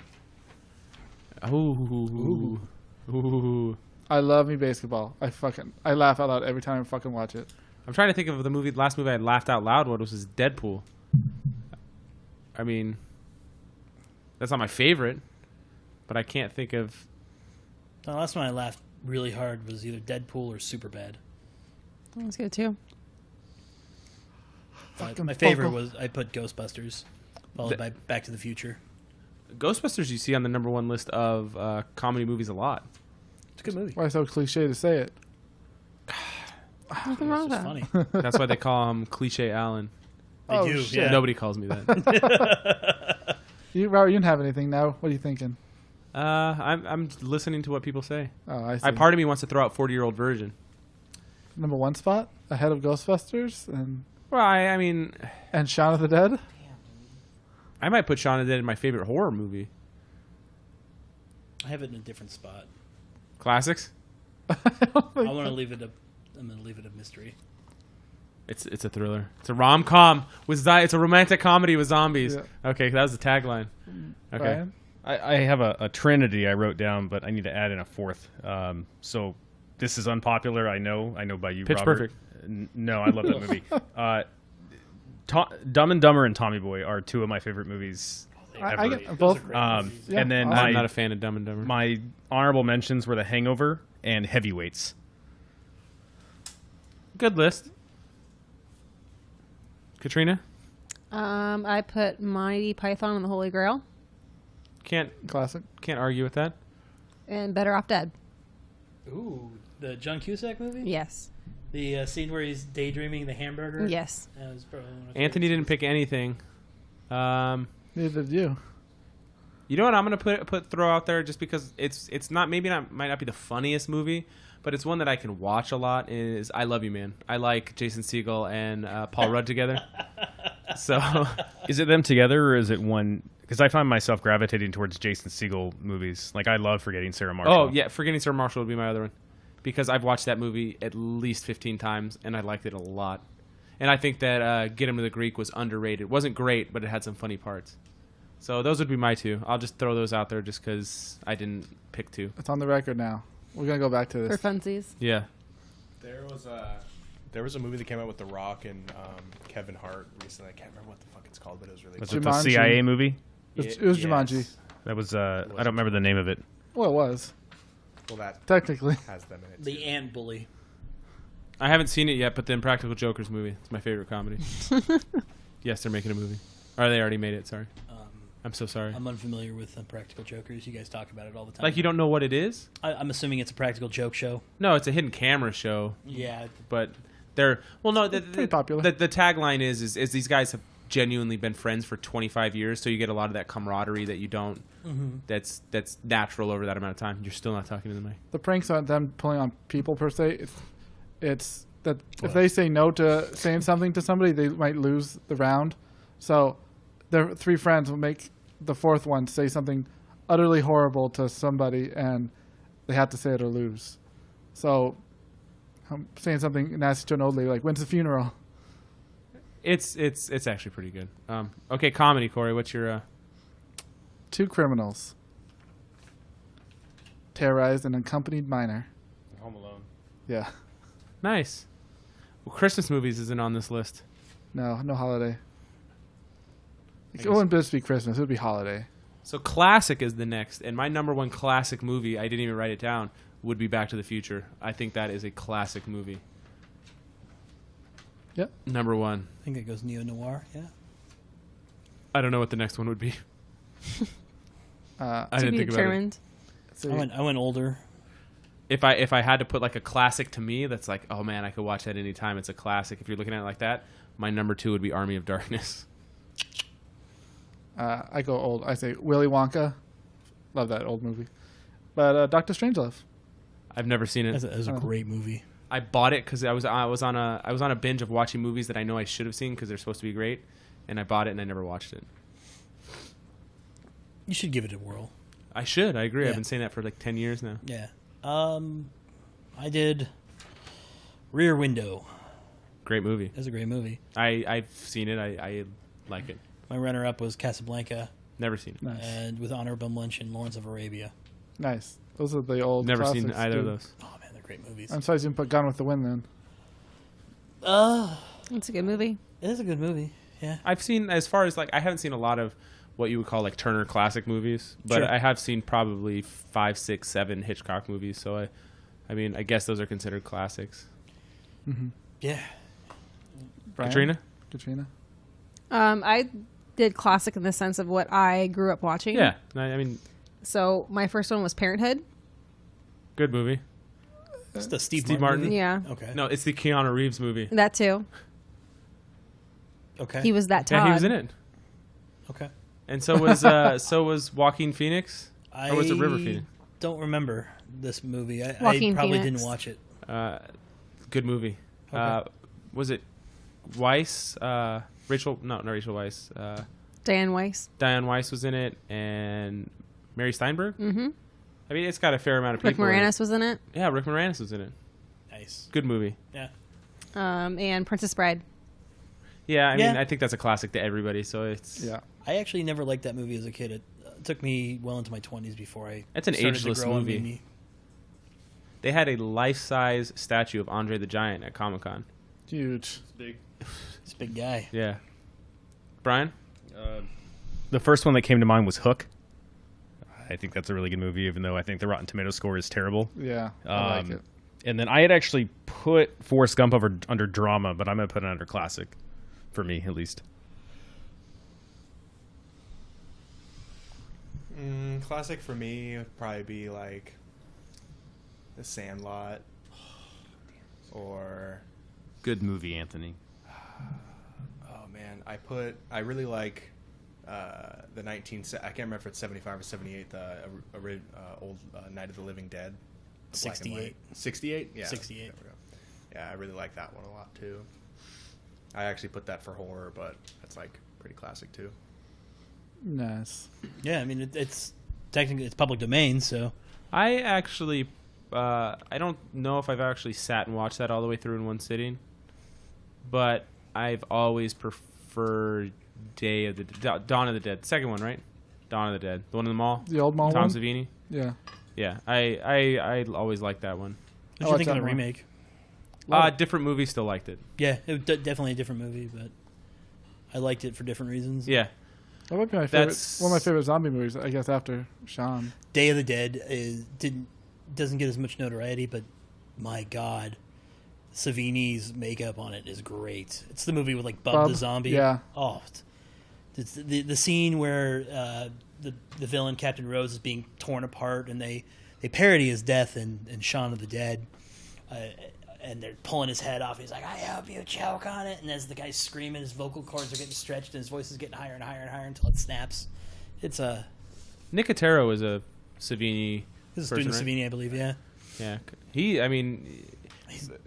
S1: Ooh. Ooh.
S4: I love me basketball. I laugh out loud every time I fucking watch it.
S1: I'm trying to think of the last movie I laughed out loud. What was Deadpool? I mean, that's not my favorite, but I can't think of.
S3: The last one I laughed really hard was either Deadpool or Superbad.
S2: That's good too.
S3: But
S4: Fucking
S3: my favorite
S4: Funko.
S3: was I put Ghostbusters, followed by Back to the Future.
S1: Ghostbusters you see on the #1 list of comedy movies a lot.
S3: It's a good movie.
S4: Why so cliche to say it?
S2: Nothing wrong
S3: It's
S2: with
S3: just
S2: that.
S3: funny.
S1: That's why they call him Cliche Alan.
S3: They
S4: Oh,
S3: do.
S4: shit.
S3: Yeah.
S1: Nobody calls me that.
S4: Robert, you didn't have anything now. What are you thinking?
S1: I'm listening to what people say.
S4: Oh, I see.
S1: Part of me wants to throw out 40-year-old version.
S4: #1 spot ahead of Ghostbusters
S1: Well, I mean,
S4: and Shaun of the Dead.
S1: I might put Shaun of the Dead in my favorite horror movie.
S3: I have it in a different spot.
S1: Classics.
S3: I want to leave it a. I'm gonna leave it a mystery.
S1: It's a thriller. It's a rom-com with it's a romantic comedy with zombies.
S4: Yeah.
S1: Okay, that was the tagline. Okay.
S4: Brian?
S6: I have a trinity I wrote down, but I need to add in a fourth. So this is unpopular. I know by you,
S1: Pitch
S6: Robert.
S1: Perfect.
S6: No, I love that movie. Dumb and Dumber and Tommy Boy are two of my favorite movies
S4: I get both. Yeah,
S6: And then
S4: awesome.
S1: I'm
S6: my
S1: not a fan of Dumb and Dumber.
S6: my honorable mentions were The Hangover and Heavyweights.
S1: Good list. Katrina?
S2: I put Monty Python and the Holy Grail
S1: Can't
S4: Classic.
S1: argue with that.
S2: and Better Off Dead.
S3: Ooh, the John Cusack movie.
S2: Yes.
S3: The scene where he's daydreaming the hamburger.
S2: Yes.
S3: That was probably one of my
S1: Anthony
S3: favorites.
S1: didn't pick anything.
S4: Neither did you.
S1: You know what I'm gonna throw out there just because it's not might not be the funniest movie, but it's one that I can watch a lot. Is I Love You Man. I like Jason Segel and Paul Rudd together. So
S6: Is it them together or is it one? Because I find myself gravitating towards Jason Segel movies. Like I love Forgetting Sarah Marshall.
S1: oh yeah, Forgetting Sarah Marshall would be my other one because I've watched that movie at least 15 times and I liked it a lot. And I think that Get Him to the Greek was underrated. It wasn't great, but it had some funny parts. So those would be my two. I'll just throw those out there just because I didn't pick two.
S4: It's on the record now. We're gonna go back to
S2: For
S4: this.
S2: funsies.
S1: Yeah.
S5: There was a movie that came out with The Rock and Kevin Hart recently. I can't remember what the fuck it's called, but it was really
S6: Was
S5: cool.
S6: it the
S4: Jumanji.
S6: CIA movie?
S4: It was Jumanji.
S6: That was I don't remember the name of it.
S4: Well, it was
S5: Well, that
S4: technically.
S5: has them in it.
S3: The Ant Bully.
S1: I haven't seen it yet, but the Impractical Jokers movie. It's my favorite comedy. Yes, they're making a movie. Or they already made it, sorry. I'm so sorry.
S3: I'm unfamiliar with Practical Jokers. You guys talk about it all the time.
S1: Like you don't know what it is?
S3: I'm assuming it's a practical joke show.
S1: No, it's a hidden camera show,
S3: Yeah.
S1: but they're well no,
S4: Pretty popular.
S1: The tagline is these guys have genuinely been friends for 25 years, so you get a lot of that camaraderie that you don't that's natural over that amount of time. You're still not talking to the mic.
S4: The pranks aren't them pulling on people per se. It's that if they say no to saying something to somebody, they might lose the round. So their three friends will make the fourth one say something utterly horrible to somebody, and they have to say it or lose. So I'm saying something nasty to an old lady, like, when's the funeral?
S1: It's actually pretty good. Okay, comedy, Corey. What's your
S4: Two criminals terrorized an unaccompanied minor.
S6: Home Alone.
S4: Yeah.
S1: nice? Well, Christmas movies isn't on this list.
S4: No holiday. It
S1: guess-
S4: wouldn't just be Christmas. It would be holiday.
S1: So classic is the next, and my number one classic movie, I didn't even write it down, would be Back to the Future. I think that is a classic movie.
S4: Yep.
S1: Number one.
S3: I think it goes neo noir. Yeah.
S1: I don't know what the next one would be. I
S2: To
S1: didn't
S2: be
S1: think about it.
S2: determined.
S4: So
S3: I went older.
S1: If I had to put like a classic to me, that's like, oh man, I could watch that anytime. It's a classic. If you're looking at it like that, my number two would be Army of Darkness.
S4: I go old. I say Willy Wonka. Love that old movie. But Doctor Strangelove.
S1: I've never seen it.
S3: That was a great movie.
S1: I bought it because I was on a binge of watching movies that I know I should have seen because they're supposed to be great, and I bought it and I never watched it.
S3: You should give it a whirl.
S1: I should. I agree.
S3: Yeah.
S1: I've been saying that for like 10 years now.
S3: Yeah. I did Rear Window.
S1: Great movie.
S3: That's a great movie.
S1: I've seen it. I like it.
S3: My runner-up was Casablanca,
S1: Never seen it.
S4: Nice.
S3: and with honorable mention, Lawrence of Arabia.
S4: Nice. Those are the old
S1: Never seen
S4: classics,
S1: either of
S4: dude.
S1: those.
S3: Oh man, they're great movies.
S4: I'm surprised you didn't put Gone with the Wind then.
S2: It's a good movie.
S3: It is a good movie. Yeah.
S1: I've seen, as far as like, I haven't seen a lot of what you would call like Turner Classic movies, but
S3: Sure.
S1: I have seen probably 5, 6, 7 Hitchcock movies. So I mean, I guess those are considered classics.
S3: Yeah.
S4: Brian?
S1: Katrina?
S2: I did classic in the sense of what I grew up watching.
S1: Yeah. I mean,
S2: So my first one was Parenthood.
S1: good movie.
S3: It's the Steve
S1: Steve
S3: Martin.
S1: Martin?
S3: movie?
S2: Yeah.
S3: Okay.
S1: No, it's the Keanu Reeves movie.
S2: That too.
S3: Okay.
S2: He was that Todd.
S1: Yeah, he was in it.
S3: Okay.
S1: And so was Joaquin Phoenix. Or was it River Phoenix?
S3: Don't remember this movie. I
S2: Joaquin
S3: probably
S2: Phoenix.
S3: didn't watch it.
S1: Good movie.
S3: Okay.
S1: Was it Weiss? Rachel? No, not Rachel Weisz.
S2: Diane Weiss.
S1: Diane Weiss was in it, and Mary Steinberg. Mm-hmm. I mean, it's got a fair amount of
S2: Rick
S1: people. in it.
S2: Moranis was in it.
S1: Yeah, Rick Moranis was in it.
S3: Nice.
S1: Good movie.
S3: Yeah.
S2: And Princess Bride.
S1: Yeah, I
S3: Yeah.
S1: mean, I think that's a classic to everybody. So it's
S4: Yeah.
S3: I actually never liked that movie as a kid. It took me well into my 20s before I.
S1: It's an
S3: started to
S1: ageless
S3: grow and
S1: movie.
S3: made me-
S1: They had a life-size statue of Andre the Giant at Comic-Con.
S4: Huge.
S3: This big guy.
S1: Yeah. Brian?
S6: the first one that came to mind was Hook. I think that's a really good movie, even though I think the Rotten Tomato score is terrible.
S4: Yeah, I like it.
S6: And then I had actually put Forrest Gump under drama, but I'm going to put it under classic, for me at least.
S5: Classic for me would probably be like The Sandlot, or
S6: Good movie, Anthony.
S5: oh man, I really like the I can't remember if it's 75 or 78, the old Night of the Living Dead. The black and white. 68. Yeah,
S3: 68.
S5: There we go. Yeah, I really like that one a lot too. I actually put that for horror, but that's like pretty classic too.
S4: Nice.
S3: Yeah, I mean it's technically it's public domain, so
S1: I actually, I don't know if I've actually sat and watched that all the way through in one sitting, but I've always preferred Dawn of the Dead, the second one, right? Dawn of the Dead, the one in the mall.
S4: The old mall
S1: Tom
S4: one?
S1: Savini.
S4: Yeah.
S1: Yeah, I always liked that one.
S3: what do
S4: I
S3: you
S4: like
S3: think of
S4: that
S3: the
S4: one.
S3: remake?
S1: Different movie, still liked it.
S3: Yeah, definitely a different movie, but I liked it for different reasons.
S1: Yeah,
S4: That might be my favorite.
S1: That's-
S4: One of my favorite zombie movies, I guess, after Shaun.
S3: Day of the Dead doesn't get as much notoriety, but my God, Savini's makeup on it is great. It's the movie with like Bub the Zombie.
S4: yeah.
S3: Oh, it's the scene where the villain Captain Rose is being torn apart, and they parody his death in Shaun of the Dead, and they're pulling his head off. He's like, "I hope you choke on it," and as the guy's screaming, his vocal cords are getting stretched, and his voice is getting higher and higher and higher until it snaps. It's a
S1: Nicotero is a Savini.
S3: this is
S1: person,
S3: Student
S1: right?
S3: Savini, I believe. Yeah.
S1: Yeah, he. I mean,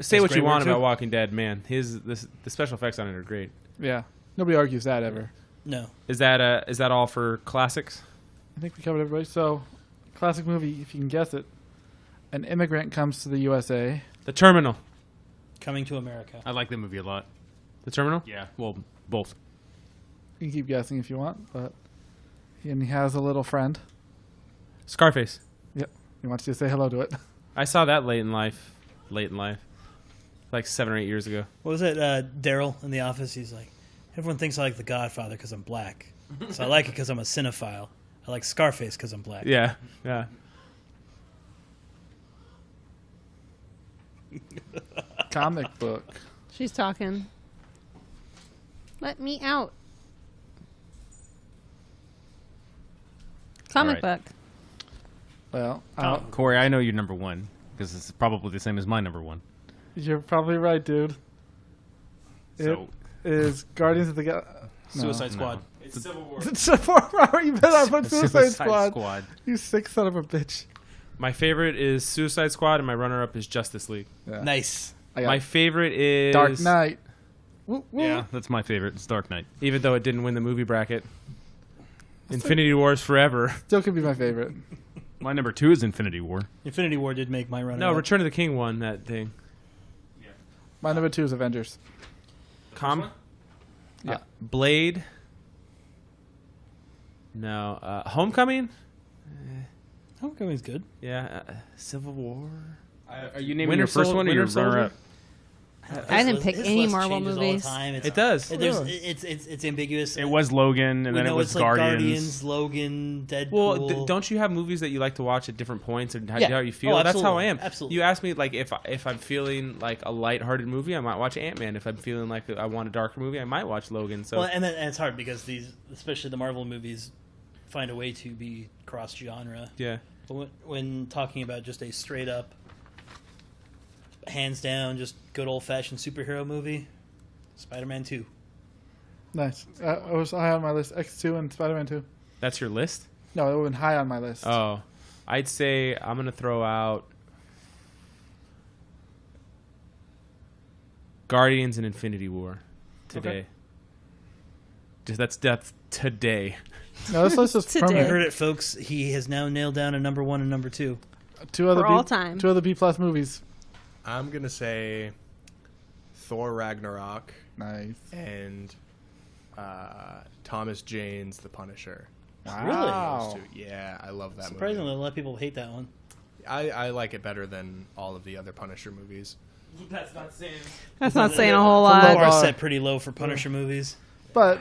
S1: say
S3: does
S1: what you
S3: great
S1: want
S3: work,
S1: about
S3: too.
S1: Walking Dead, man. The special effects on it are great.
S4: Yeah. Nobody argues that ever.
S3: No.
S1: Is that all for classics?
S4: I think we covered everybody. So, classic movie, if you can guess it. An immigrant comes to the USA.
S1: The Terminal.
S3: Coming to America.
S6: I like that movie a lot.
S1: The Terminal.
S6: Yeah, well, both.
S4: You can keep guessing if you want, but he has a little friend.
S1: Scarface.
S4: Yep. He wants you to say hello to it.
S1: I saw that late in life, like 7 or 8 years ago.
S3: What was it? Daryl in The Office. He's like, everyone thinks I like The Godfather because I'm black. So I like it because I'm a cinephile. I like Scarface because I'm black.
S1: Yeah, yeah.
S4: Comic book.
S2: She's talking. Let me out. Comic
S6: All right.
S2: book.
S4: Well,
S6: Corey, I know you're number one because it's probably the same as my number one.
S4: you're probably right, dude.
S6: So
S4: It is Guardians of the
S3: Suicide Squad.
S1: It's Civil War.
S4: Robert, you better not put Suicide Squad. You sick son of a bitch.
S1: My favorite is Suicide Squad, and my runner-up is Justice League.
S4: Yeah.
S3: Nice.
S4: I got
S1: My favorite is
S4: Dark Knight. Woo, woo.
S6: Yeah, that's my favorite. It's Dark Knight.
S1: even though it didn't win the movie bracket. Infinity War's forever.
S4: Still could be my favorite.
S6: My number two is Infinity War.
S3: Infinity War did make my run.
S1: No, Return of the King won that thing.
S4: My number 2 is Avengers. Yeah.
S1: Blade. No. Homecoming.
S3: Homecoming's good.
S1: Yeah. Civil War.
S6: Are you naming
S1: Winter
S6: your first
S1: Sol-
S6: one or
S1: Winter
S6: your
S1: Soldier?
S6: runner-up?
S2: I didn't pick
S3: His
S2: any
S3: list
S2: Marvel
S3: changes all the
S2: movies.
S3: time.
S1: It does.
S3: It's ambiguous.
S6: It was Logan, and
S3: We
S6: then it
S3: know
S6: was
S3: it's like
S6: Guardians.
S3: Logan, Deadpool.
S1: Well, don't you have movies that you like to watch at different points and how,
S3: Yeah.
S1: how you feel?
S3: Oh,
S1: That's how I
S3: absolutely.
S1: am.
S3: Absolutely.
S1: You ask me like if I'm feeling like a lighthearted movie, I might watch Ant-Man. If I'm feeling like I want a darker movie, I might watch Logan. So
S3: Well, and it's hard because these, especially the Marvel movies, find a way to be cross-genre.
S1: yeah.
S3: But when talking about just a straight-up, hands down, just good old-fashioned superhero movie, Spider-Man 2.
S4: Nice. I was high on my list. X2 and Spider-Man 2.
S1: That's your list?
S4: No, it would have been high on my list.
S1: Oh. I'd say I'm going to throw out Guardians and Infinity War today.
S4: Okay.
S1: That's depth today.
S4: No, this list is
S2: Today.
S3: You
S4: permanent.
S3: heard it, folks. He has now nailed down a number 1 and number 2.
S4: Two other
S2: For all time.
S4: 2 other B+ movies.
S5: I'm gonna say Thor Ragnarok
S4: Nice.
S5: and Thomas Jane's The Punisher.
S4: Wow.
S5: Those two. Yeah, I love that
S3: Surprisingly,
S5: movie.
S3: a lot of people hate that one.
S5: I like it better than all of the other Punisher movies.
S1: That's not saying.
S2: That's not saying a whole
S4: It's a
S2: lot.
S4: low
S3: Bar
S4: bar.
S3: set pretty low for Punisher movies.
S4: But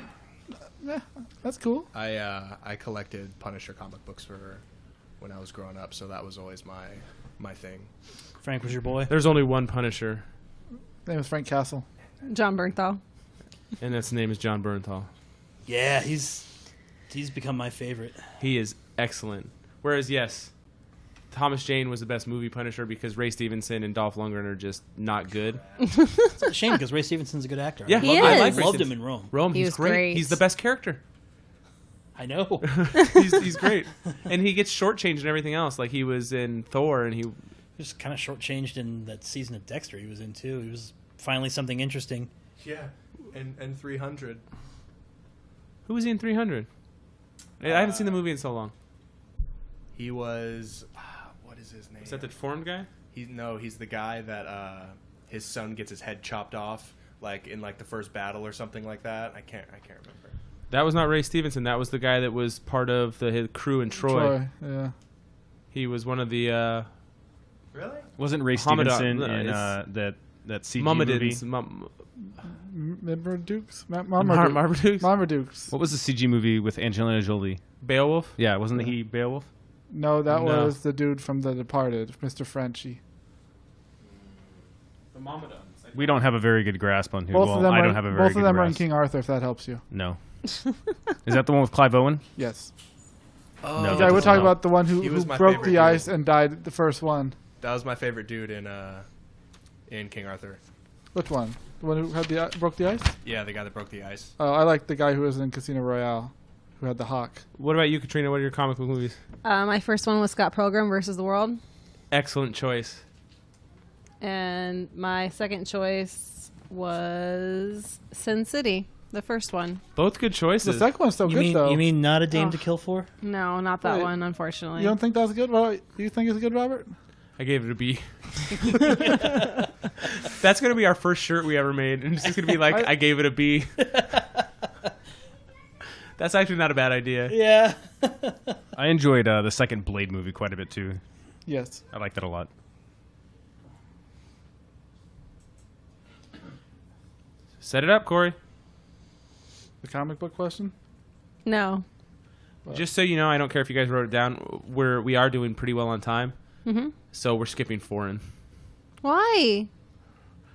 S4: Yeah, that's cool.
S5: I collected Punisher comic books for when I was growing up, so that was always my thing.
S3: Frank was your boy.
S1: There's only one Punisher,
S4: Name is Frank Castle.
S2: John Bernthal.
S1: and his name is John Bernthal.
S3: Yeah, he's become my favorite.
S1: He is excellent. Whereas, yes, Thomas Jane was the best movie Punisher because Ray Stevenson and Dolph Lundgren are just not good.
S3: It's a shame because Ray Stevenson's a good actor.
S1: Yeah,
S2: He
S1: I
S2: is.
S1: like Ray
S3: Loved him
S1: Stevenson.
S3: in Rome.
S1: Rome,
S2: He
S1: he's
S2: was
S1: great.
S2: great.
S1: He's the best character.
S3: I know.
S1: he's great, and he gets shortchanged in everything else. Like he was in Thor, and he
S3: He was kind of shortchanged in that season of Dexter he was in too. He was finally something interesting.
S5: Yeah, and 300.
S1: who was he in 300? I haven't seen the movie in so long.
S5: He was what is his name?
S1: Is that the deformed guy?
S5: He's the guy that his son gets his head chopped off, like in like the first battle or something like that. I can't remember.
S1: That was not Ray Stevenson. That was the guy that was part of his crew in Troy.
S4: Yeah.
S1: He was one of the
S5: Really?
S6: Wasn't Ray
S1: Mohammed-
S6: Stevenson in
S1: it's-
S6: that CG movie?
S1: Muhammadans.
S4: Marmadukes?
S1: Marmaduke?
S4: Marmadukes.
S6: What was the CG movie with Angelina Jolie?
S1: Beowulf?
S6: Yeah, wasn't he Beowulf?
S4: No, that
S1: No.
S4: was the dude from The Departed, Mr. Frenchie.
S1: The Mohammedans.
S6: We don't have a very good grasp on who.
S4: Both
S6: well,
S4: of them
S6: I
S4: are,
S6: don't have a very
S4: both
S6: good
S4: of them are in
S6: grasp.
S4: King Arthur, if that helps you.
S6: No. Is that the one with Clive Owen?
S4: Yes.
S5: Oh,
S6: No,
S4: Yeah,
S6: that
S4: we're
S6: doesn't
S4: talking
S6: help.
S4: about the one who
S5: He was my
S4: broke
S5: favorite
S4: the ice
S5: dude.
S4: and died the first one.
S5: that was my favorite dude in King Arthur.
S4: Which one? The one who had broke the ice?
S5: Yeah, the guy that broke the ice.
S4: Oh, I like the guy who was in Casino Royale, who had the hawk.
S1: What about you, Katrina? What are your comic book movies?
S2: My first one was Scott Pilgrim versus the World.
S1: Excellent choice.
S2: And my second choice was Sin City, the first one.
S1: Both good
S4: The
S1: choices.
S4: second one's still good, though.
S3: You mean Not a Dame
S2: Oh.
S3: to Kill For?
S2: No, not that
S4: Wait,
S2: one, unfortunately.
S4: You don't think that's good? Well, you think it's good, Robert?
S1: I gave it a B. That's going to be our first shirt we ever made. And it's just going to be like, I gave it a B. That's actually not a bad idea.
S3: Yeah.
S6: I enjoyed the second Blade movie quite a bit too.
S4: Yes.
S6: I liked it a lot.
S1: Set it up, Corey.
S4: The comic book question?
S2: No.
S1: Just so you know, I don't care if you guys wrote it down. We are doing pretty well on time.
S2: Mm-hmm.
S1: So we're skipping foreign.
S2: Why?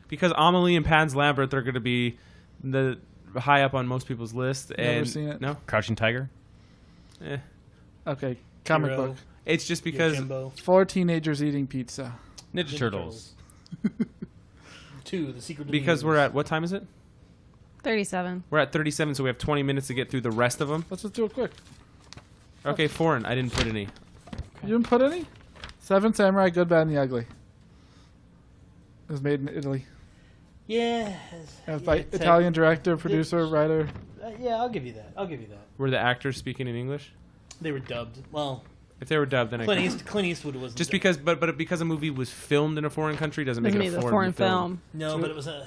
S1: Because Amelie and Pan's Labyrinth are going to be the high up on most people's list.
S4: Never
S1: And
S4: seen it.
S1: No?
S6: Crouching Tiger.
S1: Eh.
S4: Okay, comic
S3: Hero.
S4: book.
S1: It's just because...
S3: Yojimbo.
S4: 4 teenagers eating pizza.
S6: Ninja Turtles.
S3: 2, The Secret of the
S1: Because
S3: Universe.
S1: we're at... What time is it?
S2: 37.
S1: We're at 37, so we have 20 minutes to get through the rest of them.
S4: Let's just do it quick.
S1: Okay, foreign. I didn't put any.
S4: You didn't put any? 7 Samurai, Good, Bad, and the Ugly. It was made in Italy.
S3: Yeah.
S4: It was
S3: yeah,
S4: by
S3: it's
S4: Italian director, producer, writer.
S3: yeah, I'll give you that.
S1: Were the actors speaking in English?
S3: They were dubbed. Well,
S1: If they were dubbed, then I
S3: Clint Eastwood was
S1: just because, but because a movie was filmed in a foreign country doesn't make
S2: Doesn't
S1: it
S2: mean
S1: a
S2: the
S1: foreign,
S2: foreign film.
S3: No, but it was a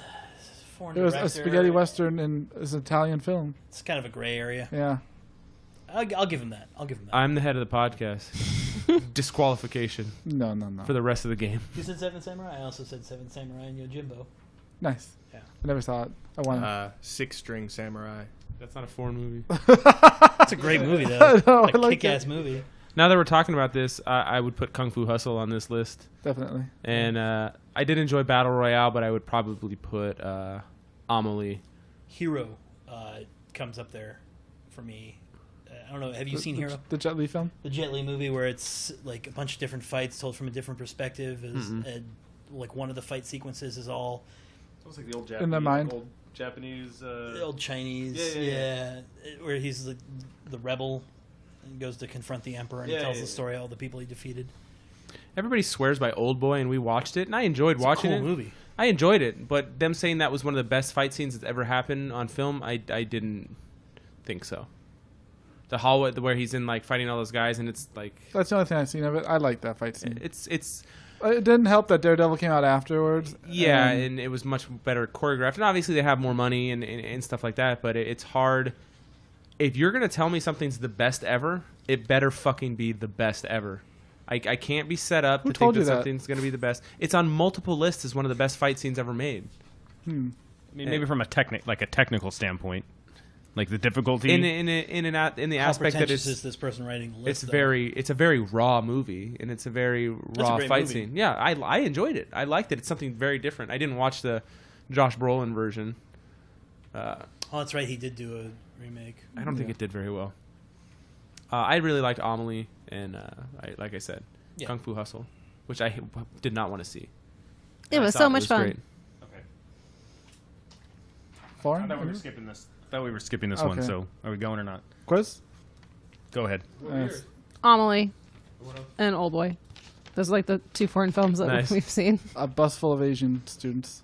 S3: foreign
S4: It was
S3: director.
S4: a spaghetti western and it's an Italian film.
S3: It's kind of a gray area.
S4: Yeah.
S3: I'll give him that.
S1: I'm the head of the podcast. Disqualification
S4: No.
S1: for the rest of the game.
S3: You said 7 Samurai. I also said 7 Samurai and Yojimbo.
S4: Nice.
S3: Yeah.
S4: I never saw it. I want
S5: 6-String Samurai.
S1: That's not a foreign movie.
S3: It's a great movie, though.
S4: know, I
S3: a
S4: like
S3: kick-ass
S4: it.
S3: movie.
S1: Now that we're talking about this, I would put Kung Fu Hustle on this list.
S4: Definitely.
S1: And I did enjoy Battle Royale, but I would probably put Amelie.
S3: Hero comes up there for me. I don't know. Have you seen Hero?
S4: The Jet Li film?
S3: The Jet Li movie where it's like a bunch of different fights told from a different perspective. Like one of the fight sequences is all
S6: It's almost like the old
S4: In the mind.
S6: old Japanese.
S3: the old Chinese.
S6: Yeah.
S3: Where he's the rebel and goes to confront the emperor and he tells the story of all the people he defeated.
S1: Everybody swears by Old Boy, and we watched it, and I enjoyed
S3: It's
S1: watching
S3: a cool
S1: it.
S3: movie.
S1: I enjoyed it, but them saying that was one of the best fight scenes that's ever happened on film, I didn't think so. The hallway where he's in like fighting all those guys, and it's like
S4: That's the only thing I've seen of it. I like that fight scene.
S1: it's
S4: It didn't help that Daredevil came out afterwards.
S1: yeah, and it was much better choreographed. And obviously they have more money and stuff like that, but it's hard. If you're gonna tell me something's the best ever, it better fucking be the best ever. I can't be set up
S4: Who
S1: to
S4: told
S1: think that
S4: you that?
S1: something's gonna be the best. It's on multiple lists as one of the best fight scenes ever made.
S6: I mean, maybe from a technical standpoint. Like the difficulty.
S1: in the
S3: How
S1: aspect that
S3: pretentious
S1: it's
S3: is this person writing the list?
S1: it's a very raw movie, and it's a very raw
S3: great
S1: fight
S3: movie.
S1: scene. Yeah, I enjoyed it. I liked it. It's something very different. I didn't watch the Josh Brolin version.
S3: Oh, that's right. He did do a remake.
S1: I don't think it did very well. I really liked Amelie, and like I said,
S3: Yeah.
S1: Kung Fu Hustle, which I did not want to see.
S2: It
S1: I
S2: was
S1: thought
S2: so much fun.
S1: great.
S6: Okay.
S4: Four?
S6: I thought we were skipping this. One.
S4: Okay.
S6: So are we going or not?
S4: Quiz?
S6: Go ahead.
S4: Yes.
S2: Amelie and Old Boy. Those are like the 2 foreign films that
S1: Nice.
S2: we've seen.
S4: A bus full of Asian students.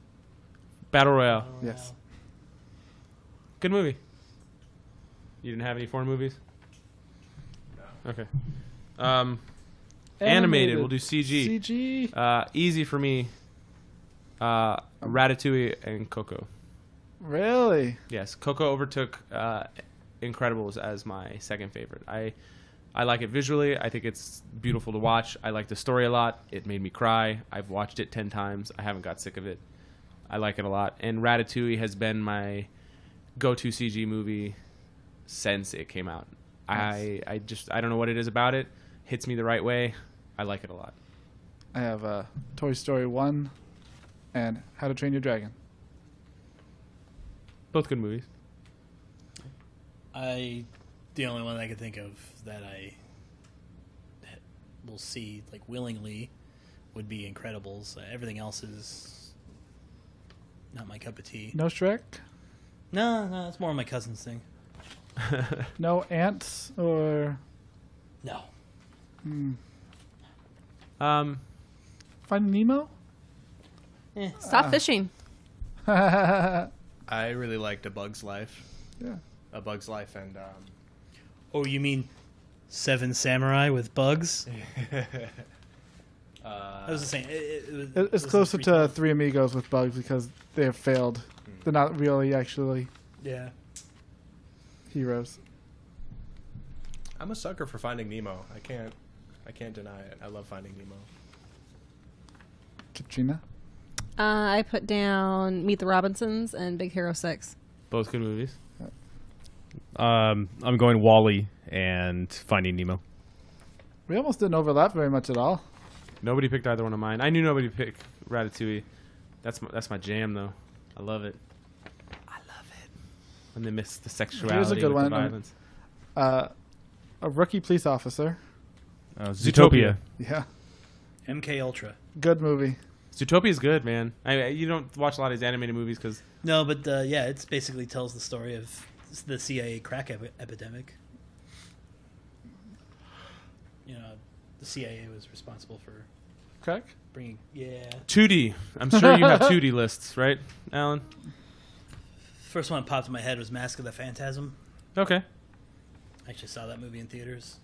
S1: Battle Royale,
S4: Yes.
S1: good movie. You didn't have any foreign movies? No. Okay. Animated. We'll do CG.
S4: CG.
S1: Easy for me. Ratatouille and Coco.
S4: Really?
S1: Yes, Coco overtook Incredibles as my second favorite. I like it visually. I think it's beautiful to watch. I like the story a lot. It made me cry. I've watched it 10 times. I haven't got sick of it. I like it a lot. And Ratatouille has been my go-to CG movie since it came out.
S4: Nice.
S1: I don't know what it is about it. Hits me the right way. I like it a lot.
S4: I have Toy Story 1 and How to Train Your Dragon.
S1: Both good movies.
S3: The only one I could think of that I will see like willingly would be Incredibles. Everything else is not my cup of tea.
S4: No Shrek?
S3: No, it's more my cousin's thing.
S4: No Ants or
S3: No.
S4: Finding Nemo?
S2: Stop fishing.
S4: Yeah.
S5: I really liked A Bug's Life. A Bug's Life and
S3: Oh, you mean Seven Samurai with bugs? I was just saying.
S4: It's closer to Three Amigos with bugs because they have failed. They're not really actually
S3: Yeah.
S4: heroes.
S5: I'm a sucker for Finding Nemo. I can't deny it. I love Finding Nemo.
S4: Katrina?
S2: I put down Meet the Robinsons and Big Hero 6.
S1: Both good movies.
S6: I'm going Wall-E and Finding Nemo.
S4: We almost didn't overlap very much at all.
S1: Nobody picked either one of mine. I knew nobody picked Ratatouille. That's my jam, though. I love it. When they miss the sexuality
S4: Here's a good
S1: with the
S4: one.
S1: violence.
S4: A rookie police officer.
S6: Zootopia.
S4: Yeah.
S3: MK Ultra.
S4: Good movie.
S1: Zootopia is good, man. You don't watch a lot of these animated movies because
S3: No, but yeah, it basically tells the story of the CIA crack epidemic. You know, the CIA was responsible for
S4: Crack?
S3: bringing. Yeah.
S1: 2D. I'm sure you have 2D lists, right, Alan?
S3: First one that popped in my head was Mask of the Phantasm.
S1: Okay.
S3: I actually saw that movie in theaters.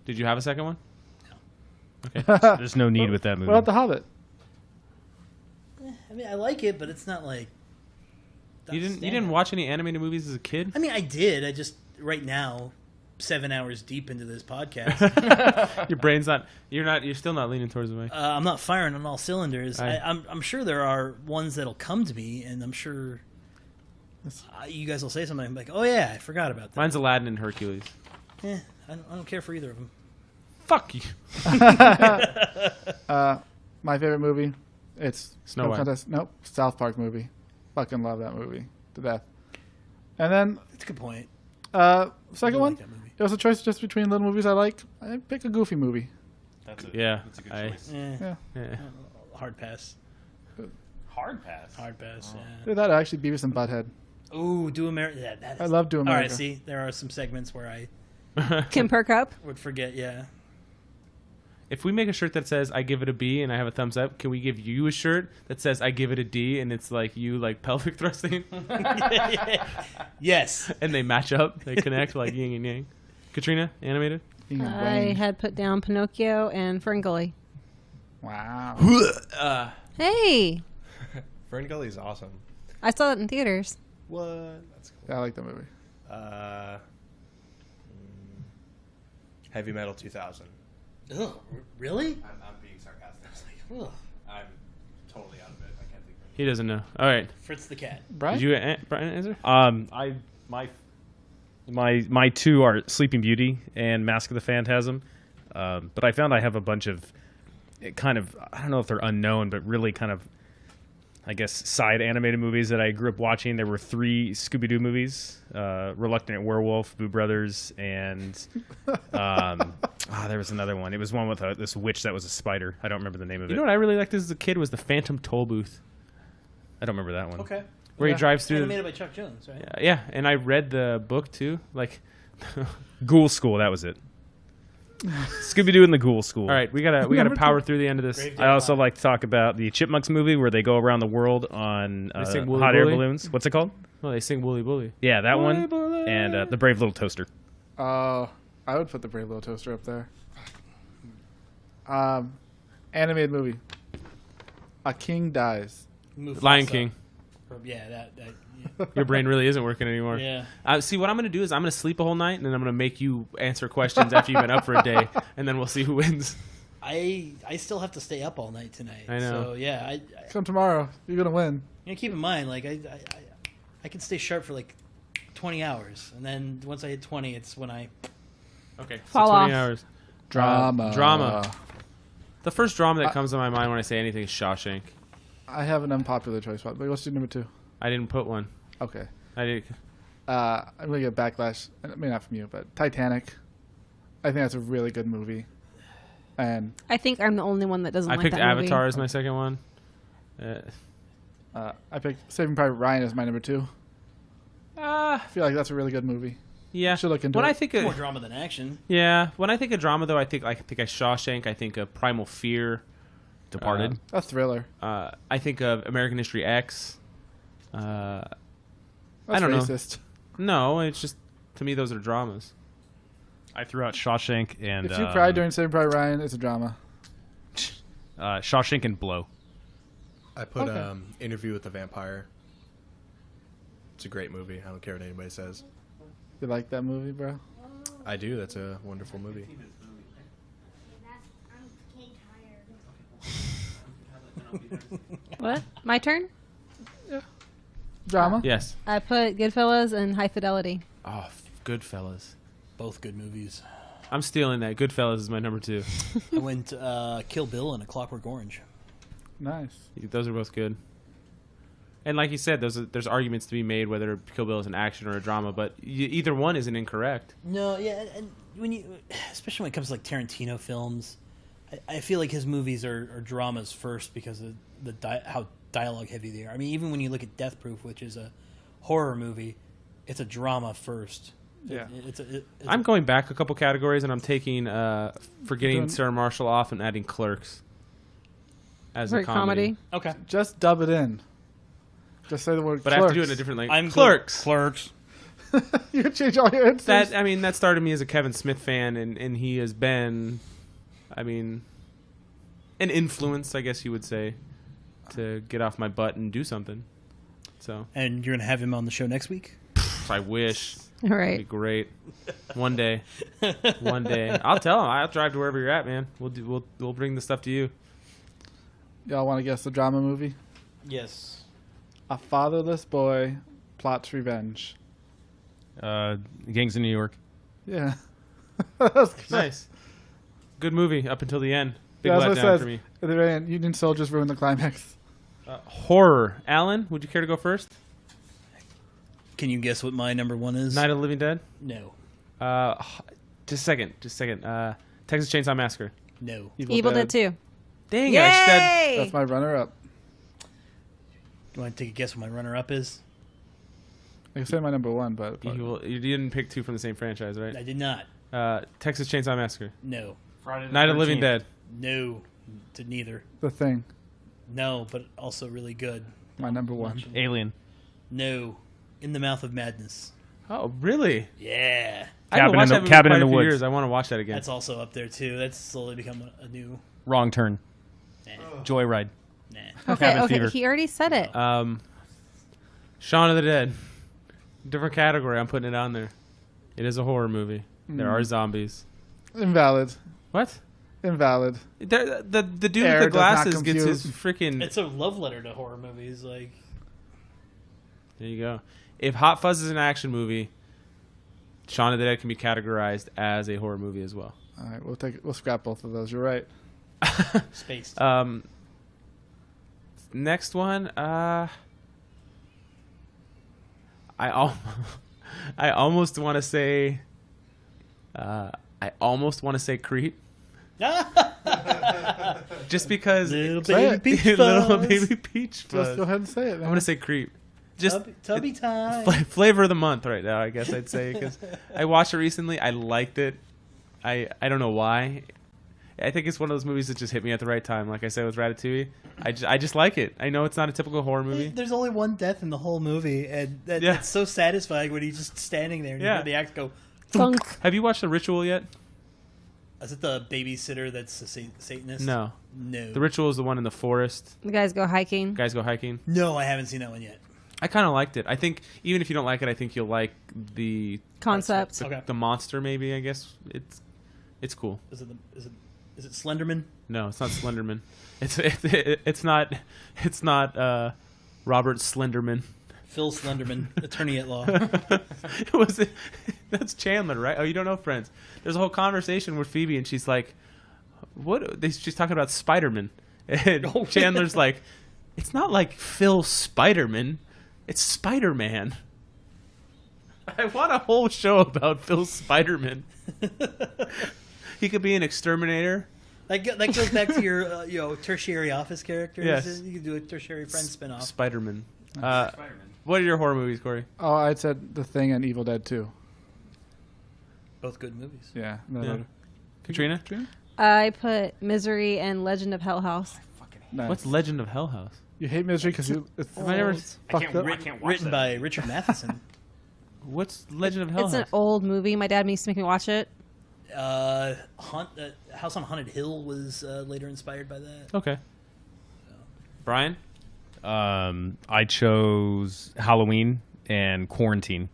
S1: Did you have a second one?
S6: There's no need with that movie.
S4: What about The Hobbit?
S3: I mean, I like it, but it's not like.
S1: You didn't watch any animated movies as a kid?
S3: I mean, I did. I just right now, 7 hours deep into this podcast,
S1: Your brain's not. You're still not leaning towards the mic.
S3: I'm not firing on all cylinders.
S1: Aye.
S3: I'm sure there are ones that'll come to me, and I'm sure you guys will say something. I'm like, oh yeah, I forgot about that.
S1: Mine's Aladdin and Hercules.
S3: I don't care for either of them.
S1: Fuck you.
S4: My favorite movie. It's
S1: Snow White.
S4: contest. Nope. South Park movie. Fucking love that movie to death. And then
S3: That's a good point.
S4: second
S3: I
S4: one.
S3: like that movie.
S4: It was a choice just between little movies I like. I pick a Goofy movie.
S1: Yeah.
S6: That's a good
S1: I-
S6: choice.
S4: Yeah.
S1: Yeah.
S3: Hard pass.
S6: Hard pass.
S3: Hard pass. Yeah.
S4: Either that or actually Beavis and Butthead.
S3: Ooh, Do America. Yeah, that is,
S4: I love Do
S3: All
S4: America.
S3: right, see, there are some segments where I
S2: Kim Perkup.
S3: would forget. Yeah.
S1: If we make a shirt that says I give it a B and I have a thumbs up, can we give you a shirt that says I give it a D and it's like you like pelvic thrusting
S3: Yes.
S1: and they match up, they connect like yin and yang. Katrina, animated.
S4: Yin and
S2: I
S4: Yang.
S2: had put down Pinocchio and Ferngully.
S4: Wow.
S2: Hey,
S5: Fern Gully's awesome.
S2: I saw that in theaters.
S5: What? That's cool.
S4: Yeah, I like that movie.
S5: Heavy Metal 2000.
S3: Ugh, really?
S5: I'm being sarcastic.
S3: Ugh.
S5: I'm totally out of it. I can't think of
S1: He doesn't know. All right.
S3: Fritz the cat.
S4: Brian?
S1: Did you Brian answer?
S6: My My two are Sleeping Beauty and Mask of the Phantasm. But I found I have a bunch of kind of, I don't know if they're unknown, but really kind of, I guess, side animated movies that I grew up watching. There were 3 Scooby-Doo movies, Reluctant Werewolf, Boo Brothers, and there was another one. It was one with this witch that was a spider. I don't remember the name of
S1: You
S6: it.
S1: know what I really liked as a kid was the Phantom Toll Booth,
S6: I don't remember that one.
S3: Okay.
S1: where he drives through.
S3: Animated by Chuck Jones, right?
S1: Yeah, and I read the book too. Like,
S6: Ghoul School, that was it. Scooby-Doo and the Ghoul School.
S1: all right, we gotta power through the end of this.
S3: Graveyard
S6: I also
S3: Five.
S6: like to talk about the Chipmunks movie where they go around the world on
S1: They sing Wooly
S6: hot air
S1: Bully?
S6: balloons. What's it called?
S1: Well, they sing Wooly Bully.
S6: Yeah, that
S1: Wooly
S6: one.
S1: Bully.
S6: And The Brave Little Toaster.
S4: I would put the Brave Little Toaster up there. Animated movie. A king dies.
S3: Mufasa.
S1: Lion King.
S3: Yeah, that
S1: Your brain really isn't working anymore.
S3: yeah.
S1: See, what I'm going to do is I'm going to sleep a whole night, and then I'm going to make you answer questions after you've been up for a day, and then we'll see who wins.
S3: I still have to stay up all night tonight.
S1: I know.
S3: So yeah, I
S4: Come tomorrow. You're gonna win.
S3: keep in mind, like I can stay sharp for like 20 hours, and then once I hit 20, it's when I
S1: Okay, so
S2: Fall
S1: 20
S2: off.
S1: hours.
S4: Drama.
S1: The first drama that comes to my mind when I say anything is Shawshank.
S4: I have an unpopular choice, but what's your number 2?
S1: I didn't put one.
S4: Okay.
S1: I did.
S4: I'm gonna get backlash. I mean, not from you, but Titanic. I think that's a really good movie. And
S2: I think I'm the only one that doesn't
S1: I
S2: like
S1: picked
S2: that movie.
S1: Avatar as my second one.
S4: I picked Saving Private Ryan as my number 2. I feel like that's a really good movie.
S1: Yeah.
S4: Should look into
S1: when
S4: it.
S1: I think
S3: more
S1: of,
S3: drama than action.
S1: yeah, when I think of drama though, I think of Shawshank. I think of Primal Fear.
S6: Departed.
S4: A thriller.
S1: I think of American History X.
S4: That's
S1: I don't know.
S4: racist.
S1: No, it's just to me those are dramas.
S6: I threw out Shawshank and
S4: If you cry during Saving Private Ryan, it's a drama.
S6: Shawshank and Blow.
S5: I put
S4: Okay.
S5: Interview with the Vampire. It's a great movie. I don't care what anybody says.
S4: You like that movie, bro?
S5: I do. That's a wonderful movie.
S2: What? My turn?
S4: Drama?
S1: Yes.
S2: I put Goodfellas and High Fidelity.
S1: Oh, Goodfellas.
S3: Both good movies.
S1: I'm stealing that. Goodfellas is my number 2.
S3: I went Kill Bill and A Clockwork Orange.
S4: Nice.
S1: Those are both good. And like you said, there's arguments to be made whether Kill Bill is an action or a drama, but either one isn't incorrect.
S3: No, yeah, and when you, especially when it comes to like Tarantino films, I feel like his movies are dramas first because of how dialogue heavy they are. I mean, even when you look at Death Proof, which is a horror movie, it's a drama first.
S4: Yeah.
S1: I'm going back a couple categories, and I'm taking forgetting
S4: Doing-
S1: Sarah Marshall off and adding Clerks as
S2: For
S1: a comedy.
S3: Okay.
S4: Just dub it in. Just say the word
S1: But I
S4: clerks.
S1: have to do it in a different language.
S3: I'm
S1: Clerks.
S3: Clerks.
S4: You can change all your answers.
S1: That started me as a Kevin Smith fan, and he has been, an influence, I guess you would say, to get off my butt and do something. So
S3: And you're gonna have him on the show next week.
S1: I wish.
S2: All
S1: It'd be
S2: right.
S1: great. One day. I'll tell him. I'll drive to wherever you're at, man. We'll bring the stuff to you.
S4: Y'all want to guess the drama movie?
S3: Yes.
S4: A fatherless boy plots revenge.
S6: Gangs in New York.
S4: Yeah.
S1: Nice. Good movie up until the end. Big
S4: Yeah, that's what it
S1: letdown
S4: says.
S1: for me.
S4: At the very end, Union soldiers ruin the climax.
S1: Horror. Alan, would you care to go first?
S3: Can you guess what my number 1 is?
S1: Night of the Living Dead.
S3: No.
S1: Just a second. Texas Chainsaw Massacre.
S3: No.
S2: Evil Dead 2.
S1: Dang,
S2: Yay!
S1: I said
S4: That's my runner-up.
S3: You want to take a guess what my runner-up is?
S4: I can say my number 1, but
S1: you didn't pick 2 from the same franchise, right?
S3: I did not.
S1: Texas Chainsaw Massacre.
S3: No.
S1: Night of the Living Dead.
S3: No. To neither.
S4: The Thing,
S3: No, but also really good.
S4: my number 1.
S6: Alien.
S3: No. In the Mouth of Madness.
S1: Oh, really?
S3: Yeah.
S1: I haven't
S6: Cabin in
S1: watched
S6: the-
S1: that movie
S6: Cabin
S1: quite
S6: in
S1: a
S6: the
S1: few
S6: Woods.
S1: years. I want to watch that again.
S3: That's also up there too. That's slowly become a new.
S6: Wrong Turn.
S3: Nah.
S6: Joyride.
S3: Nah.
S2: Okay,
S6: Cabin
S2: okay.
S6: Fever.
S2: He already said it.
S1: Shaun of the Dead. Different category. I'm putting it on there. It is a horror movie. There are zombies.
S4: Invalid.
S1: What?
S4: Invalid.
S1: The dude
S4: Air
S1: with the
S4: does not
S1: glasses gets his
S4: compute.
S1: freaking.
S3: It's a love letter to horror movies. Like,
S1: There you go. If Hot Fuzz is an action movie, Shaun of the Dead can be categorized as a horror movie as well.
S4: All right, we'll scrap both of those. You're right.
S3: Spaced.
S1: Next one, I almost want to say, Creep, just because
S3: Little
S4: Say
S3: baby
S4: it.
S3: peach
S1: Little
S3: fuzz.
S1: baby peach.
S4: Just go ahead and say it.
S1: I'm gonna say Creep. Just
S3: Tubby time.
S1: flavor of the month right now, I guess I'd say, because I watched it recently. I liked it. I don't know why. I think it's one of those movies that just hit me at the right time. Like I said with Ratatouille, I just like it. I know it's not a typical horror movie.
S3: There's only one death in the whole movie, and
S1: Yeah.
S3: it's so satisfying when he's just standing there and you
S1: Yeah.
S3: hear the axe go.
S2: Thunk.
S1: Have you watched The Ritual yet?
S3: Is it the babysitter that's a Satanist?
S1: No.
S3: No.
S1: The Ritual is the one in the forest.
S2: The guys go hiking.
S1: Guys go hiking.
S3: No, I haven't seen that one yet.
S1: I kind of liked it. I think even if you don't like it, I think you'll like the
S2: Concept.
S3: Okay.
S1: the monster. Maybe I guess it's cool.
S3: Is it Slenderman?
S1: No, it's not Slenderman. It's not Robert Slenderman.
S3: Phil Slenderman, attorney at law.
S1: That's Chandler, right? Oh, you don't know Friends. There's a whole conversation with Phoebe, and she's like, "What?" She's talking about Spider-Man, and
S3: Oh.
S1: Chandler's like, "It's not like Phil Spider-Man, it's Spider-Man." I want a whole show about Phil Spider-Man. He could be an exterminator.
S3: That goes back to your tertiary office characters.
S1: Yes.
S3: You could do a tertiary friend spinoff.
S1: Spider-Man. What are your horror movies, Corey?
S4: Oh, I'd said The Thing and Evil Dead 2.
S3: Both good movies.
S4: Yeah.
S1: Yeah. Katrina?
S2: I put Misery and Legend of Hell House.
S4: Nice.
S1: What's Legend of Hell House?
S4: You hate Misery because it's
S1: Have I never?
S4: fucked up.
S3: Written by Richard Matheson.
S1: What's Legend of Hell
S2: It's
S1: House?
S2: an old movie. My dad used to make me watch it.
S3: House on Haunted Hill was later inspired by that.
S1: Okay. Brian?
S6: I chose Halloween and Quarantine.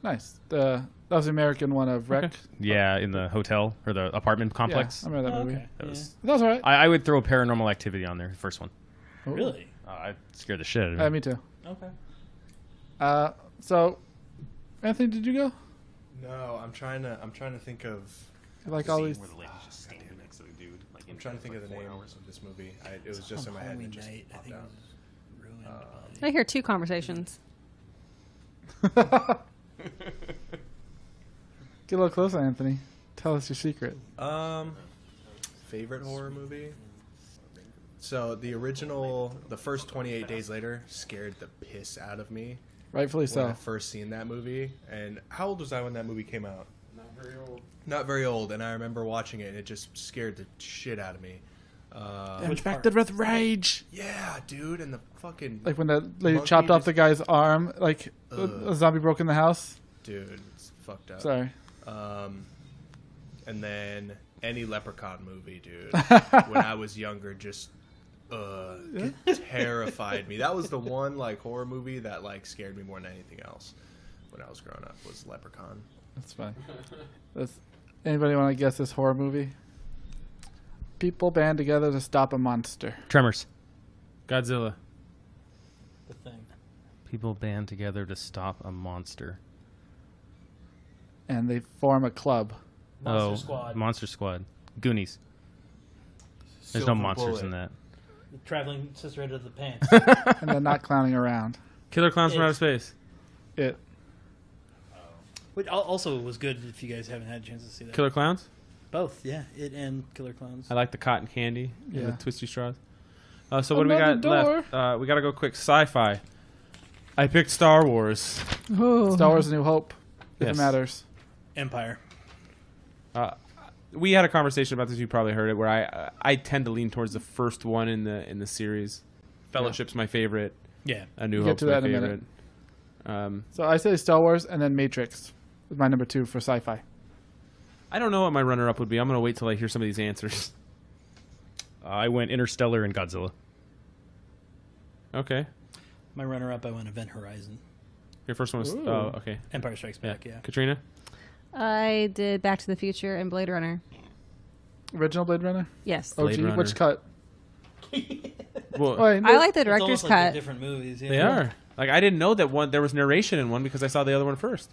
S4: Nice. That was the American one of Wreck.
S1: Okay.
S6: Yeah, in the hotel or the apartment complex.
S4: Yeah, I remember that
S3: Oh,
S4: movie.
S3: okay.
S6: That
S3: Yeah.
S6: was.
S4: That was all right.
S6: I would throw Paranormal Activity on there, the first one.
S4: Ooh.
S3: Really?
S6: I scared the shit out of me.
S4: Me too.
S3: Okay.
S4: So, Anthony, did you go?
S5: No, I'm trying to think of.
S4: You like all these?
S6: Where the lady's just standing next to the dude. Like,
S5: I'm trying to think of the name of this movie. It was just in my head. And it just
S3: Night, I
S5: popped
S3: think it
S5: out.
S3: was ruined
S2: I hear two conversations.
S4: Get a little closer, Anthony. Tell us your secret.
S5: Favorite horror movie? So the original, the first 28 Days Later, scared the piss out of me
S4: Rightfully
S5: when I
S4: so.
S5: first seen that movie. And how old was I when that movie came out? Not very old. And I remember watching it, and it just scared the shit out of me.
S3: Which part?
S4: Infected with rage.
S5: Yeah, dude, and the fucking
S4: Like when that lady
S5: Monkey
S4: chopped off
S5: just-
S4: the guy's arm, like
S5: Ugh.
S4: a zombie broke in the house.
S5: dude, it's fucked up.
S4: Sorry.
S5: And then any Leprechaun movie, dude. When I was younger, just terrified me. That was the one like horror movie that like scared me more than anything else when I was growing up. Was Leprechaun.
S4: That's fine. Anybody want to guess this horror movie? People band together to stop a monster.
S6: Tremors.
S1: Godzilla.
S3: The thing.
S6: People band together to stop a monster.
S4: And they form a club.
S3: Monster Squad.
S6: Monster Squad. Goonies. There's
S5: Silver
S6: no monsters
S5: Bullet.
S6: in that.
S3: The traveling sisterhood of the pants.
S4: And they're not clowning around.
S1: Killer Clowns from
S3: It-
S1: Outer Space.
S4: It.
S3: Which also was good if you guys haven't had a chance to see that.
S1: Killer Clowns?
S3: Both, yeah. It and Killer Clowns.
S1: I like the cotton candy and
S4: Yeah.
S1: the twisty straws. So what do we
S4: Another
S1: got left? We got to go quick. Sci-fi. I picked Star Wars.
S2: Ooh.
S4: Star Wars: A New Hope. If
S1: Yes.
S4: it matters.
S3: Empire.
S1: We had a conversation about this. You probably heard it. Where I tend to lean towards the first one in the series. Fellowship's my favorite.
S3: Yeah.
S1: A New
S4: We'll get
S1: Hope's
S4: to
S1: my
S4: that in a
S1: favorite.
S4: minute. So I say Star Wars and then Matrix is my number 2 for sci-fi.
S1: I don't know what my runner-up would be. I'm gonna wait till I hear some of these answers.
S6: I went Interstellar and Godzilla.
S1: Okay.
S3: My runner-up, I went Event Horizon.
S1: Your first one was.
S4: Ooh.
S1: Oh, okay.
S3: Empire Strikes Back, yeah.
S1: Katrina.
S2: I did Back to the Future and Blade Runner.
S4: Original Blade Runner.
S2: Yes.
S4: OG.
S1: Blade Runner.
S4: Which cut?
S1: Well,
S4: Wait,
S2: I like the
S3: It's
S2: director's
S3: almost like
S2: cut.
S3: different movies. Yeah.
S1: they are. Like I didn't know that one. There was narration in one because I saw the other one first.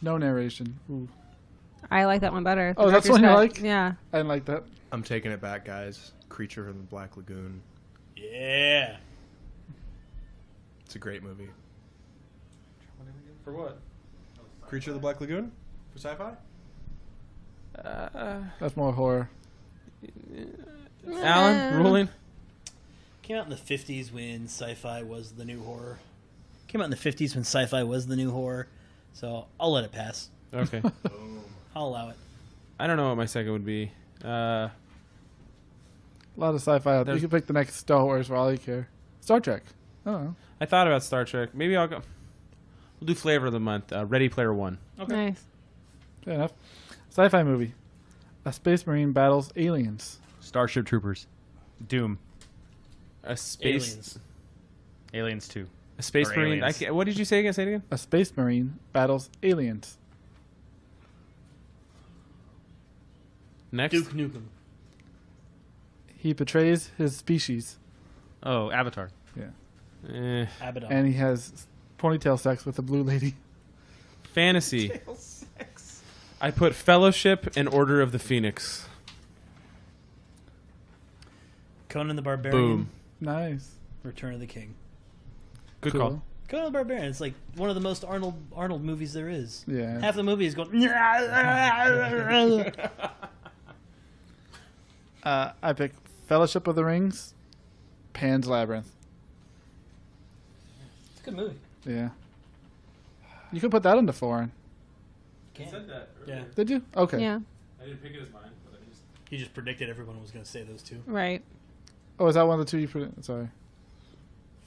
S4: No narration. Ooh.
S2: I like that one better.
S4: Oh, that's the one you
S2: director's cut.
S4: like?
S2: Yeah.
S4: I didn't like that.
S5: I'm taking it back, guys. Creature from the Black Lagoon.
S3: Yeah.
S5: It's a great movie.
S1: For what?
S5: Creature of the Black Lagoon? For sci-fi?
S4: That's more horror.
S1: Alan, ruling.
S3: Came out in the 50s when sci-fi was the new horror. Came out in the 50s when sci-fi was the new horror. So I'll let it pass.
S1: Okay.
S3: I'll allow it.
S1: I don't know what my second would be.
S4: A lot of sci-fi. You
S1: There's-
S4: can pick the next Star Wars for all you care. Star Trek. I don't know.
S1: I thought about Star Trek. Maybe I'll go. We'll do flavor of the month. Ready Player One.
S2: Nice.
S4: Fair enough. Sci-fi movie. A space marine battles aliens.
S6: Starship Troopers. Doom.
S1: A space.
S3: Aliens.
S6: Aliens 2.
S1: A space
S6: Or
S1: marine.
S6: aliens.
S1: What did you say again? Say it again.
S4: A space marine battles aliens.
S1: Next.
S3: Duke Nukem.
S4: He betrays his species.
S6: Oh, Avatar.
S1: Eh,
S3: Abaddon.
S4: And he has ponytail sex with a blue lady.
S1: fantasy. I put Fellowship and Order of the Phoenix.
S3: Conan the Barbarian.
S1: Boom.
S4: Nice.
S3: Return of the King.
S1: Good
S4: Cool.
S1: call.
S3: Conan the Barbarian. It's like one of the most Arnold movies there is.
S4: Yeah.
S3: Half the movie is going.
S4: I pick Fellowship of the Rings, Pan's Labyrinth.
S3: It's a good movie.
S4: Yeah. You could put that into foreign.
S3: Can't.
S1: that.
S3: Yeah.
S4: Did you? Okay.
S2: Yeah.
S1: I didn't pick it as mine, but I just.
S3: You just predicted everyone was going to say those two.
S2: Right.
S4: Oh, is that one of the two you put in? Sorry.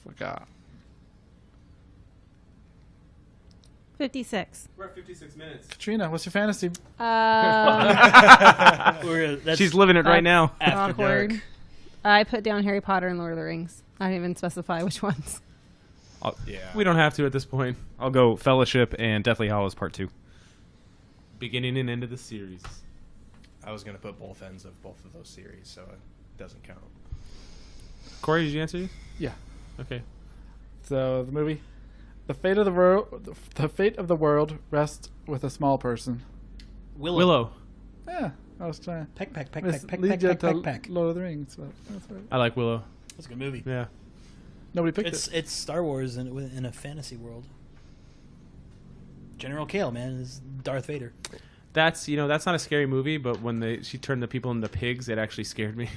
S4: Forgot.
S2: 56.
S1: We're at 56 minutes.
S4: Katrina, what's your fantasy?
S3: That's
S6: She's living it right now.
S3: after
S2: awkward.
S3: dark.
S2: I put down Harry Potter and Lord of the Rings. I didn't even specify which ones.
S5: Yeah.
S1: We don't have to at this point.
S6: I'll go Fellowship and Deathly Hallows Part 2.
S1: Beginning and end of the series.
S5: I was going to put both ends of both of those series, so it doesn't count.
S1: Corey, did you answer?
S4: Yeah.
S1: Okay.
S4: So the movie, the fate of the world rests with a small person.
S1: Willow.
S4: Yeah, I was trying.
S3: Peck, peck, peck,
S4: This
S3: peck, peck,
S4: leads
S3: peck,
S4: you
S3: peck,
S4: to
S3: peck, peck.
S4: Lord of the Rings. So that's right.
S1: I like Willow.
S3: That's a good movie.
S1: Yeah.
S4: Nobody picked it.
S3: It's Star Wars in a fantasy world. General Kale, man, is Darth Vader.
S1: That's that's not a scary movie, but when she turned the people into pigs, it actually scared me.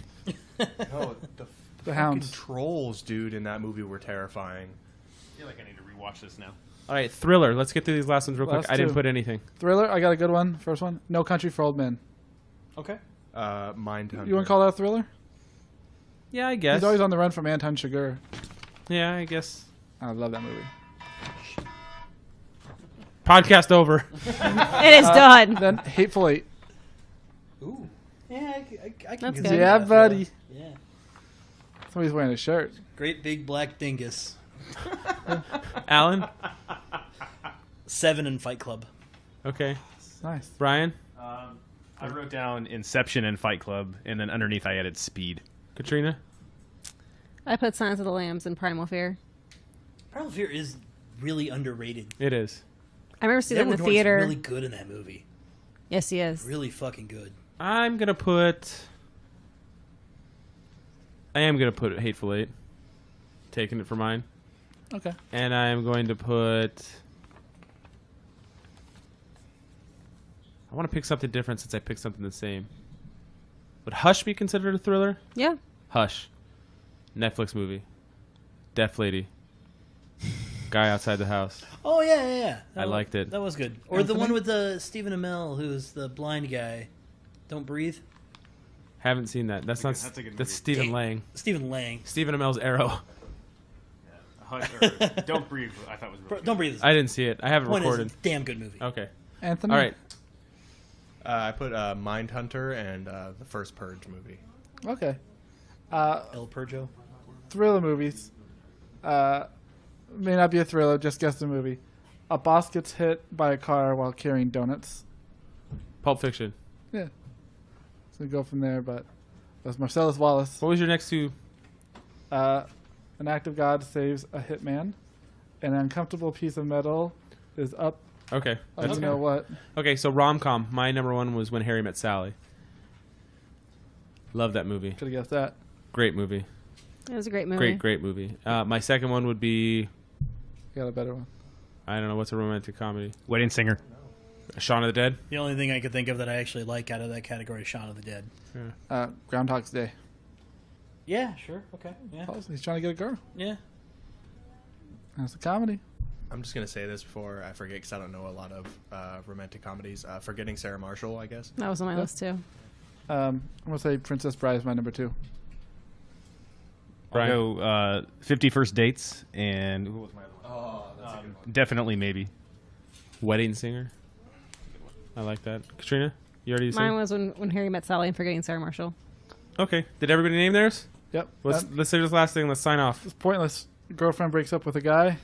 S5: No, the
S4: The
S5: fucking
S4: hounds.
S5: trolls, dude, in that movie were terrifying.
S6: I feel like I need to rewatch this now.
S1: All right, Thriller. Let's get through these last ones real quick.
S4: Last
S1: I didn't
S4: two.
S1: put anything.
S4: Thriller. I got a good one. First one. No Country for Old Men.
S3: Okay.
S5: Mindhunter.
S4: You want to call that a thriller?
S1: Yeah, I guess.
S4: He's always on the run from Anton Chigurh.
S1: Yeah, I guess.
S4: I love that movie.
S1: Podcast over.
S2: It is done.
S4: Then Hateful Eight.
S3: Ooh. Yeah, I can
S2: That's
S3: consider
S2: good.
S4: Yeah,
S3: that,
S4: buddy.
S3: Yeah.
S4: Somebody's wearing a shirt.
S3: Great big black dingus.
S1: Alan.
S3: 7 in Fight Club.
S1: Okay.
S4: Nice.
S1: Brian.
S6: I wrote down Inception and Fight Club, and then underneath I added Speed.
S1: Katrina.
S2: I put Silence of the Lambs and Primal Fear.
S3: Primal Fear is really underrated.
S1: It is.
S2: I remember seeing it in the
S3: Edward Norton's
S2: theater.
S3: really good in that movie.
S2: Yes, he is.
S3: Really fucking good.
S1: I am gonna put Hateful Eight. Taking it for mine.
S4: Okay.
S1: And I am going to put. I want to pick something different since I picked something the same. Would Hush be considered a thriller?
S2: Yeah.
S1: Hush. Netflix movie. Deaf lady. Guy outside the house.
S3: Oh yeah.
S1: I liked it.
S3: That was good. Or the one with the Stephen Amell, who's the blind guy. Don't Breathe.
S1: Haven't seen that. That's not.
S6: That's a good
S1: That's
S6: movie.
S1: Stephen Lang.
S3: Stephen Lang.
S1: Stephen Amell's Arrow.
S6: Don't Breathe, I thought was really good.
S3: Don't Breathe.
S1: I didn't see it. I haven't
S3: Point
S1: recorded.
S3: is, damn good movie.
S1: Okay.
S4: Anthony.
S1: All right.
S5: I put Mindhunter and the first Purge movie.
S4: Okay.
S3: El Purgo.
S4: Thriller movies. May not be a thriller. Just guess the movie. A boss gets hit by a car while carrying donuts.
S1: Pulp Fiction.
S4: Yeah. So we go from there, but that's Marcellus Wallace.
S1: What was your next two?
S4: An act of God saves a hitman. An uncomfortable piece of metal is up
S1: Okay.
S4: I don't know what.
S1: Okay, so rom-com. My number one was When Harry Met Sally. Love that movie.
S4: Could have guessed that.
S1: Great movie.
S2: It was a great movie.
S1: Great movie. My second one would be,
S4: You got a better one.
S1: I don't know, what's a romantic comedy?
S6: Wedding Singer.
S1: Shaun of the Dead?
S3: The only thing I could think of that I actually like out of that category is Shaun of the Dead.
S4: Groundhog's Day.
S3: Yeah, sure. Okay. Yeah.
S4: Oh, he's trying to get a girl.
S3: Yeah.
S4: That's a comedy.
S5: I'm just gonna say this before I forget because I don't know a lot of romantic comedies. Forgetting Sarah Marshall, I guess.
S2: That was on my list too.
S4: I'm gonna say Princess Bride is my number 2.
S1: Brian?
S6: I'll go 50 First Dates, and who was my other one?
S5: Oh, that's a good one.
S6: Definitely Maybe.
S1: Wedding Singer. I like that. Katrina, you already
S2: Mine
S1: said?
S2: was when Harry Met Sally and Forgetting Sarah Marshall.
S1: Okay. Did everybody name theirs?
S4: Yep.
S1: Let's say this last thing. Let's sign off.
S4: It's pointless. Girlfriend breaks up with a guy.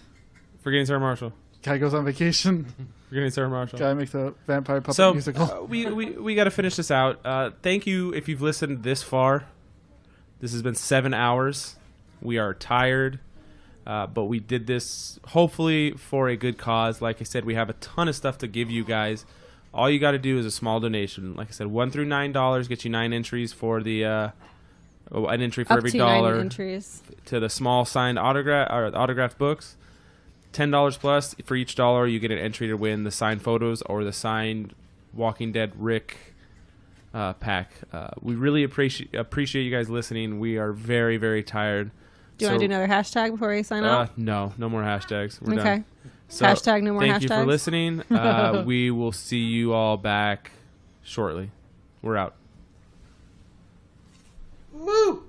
S1: Forgetting Sarah Marshall.
S4: Guy goes on vacation.
S1: Forgetting Sarah Marshall.
S4: Guy makes a vampire puppet
S1: So
S4: musical.
S1: we got to finish this out. Thank you if you've listened this far. This has been 7 hours. We are tired, but we did this hopefully for a good cause. Like I said, we have a ton of stuff to give you guys. All you got to do is a small donation. Like I said, $1 through $9 get you 9 entries for the an entry for
S2: Up
S1: every
S2: to 9
S1: dollar
S2: entries.
S1: to the small signed autographed books. $10 plus for each dollar, you get an entry to win the signed photos or the signed Walking Dead Rick pack. We really appreciate you guys listening. We are very, very tired.
S2: Do you want to do another hashtag before we sign off?
S1: No more hashtags. We're
S2: Okay.
S1: done. So,
S2: Hashtag no more
S1: thank you for
S2: hashtags.
S1: listening. We will see you all back shortly. We're out.
S5: Woo!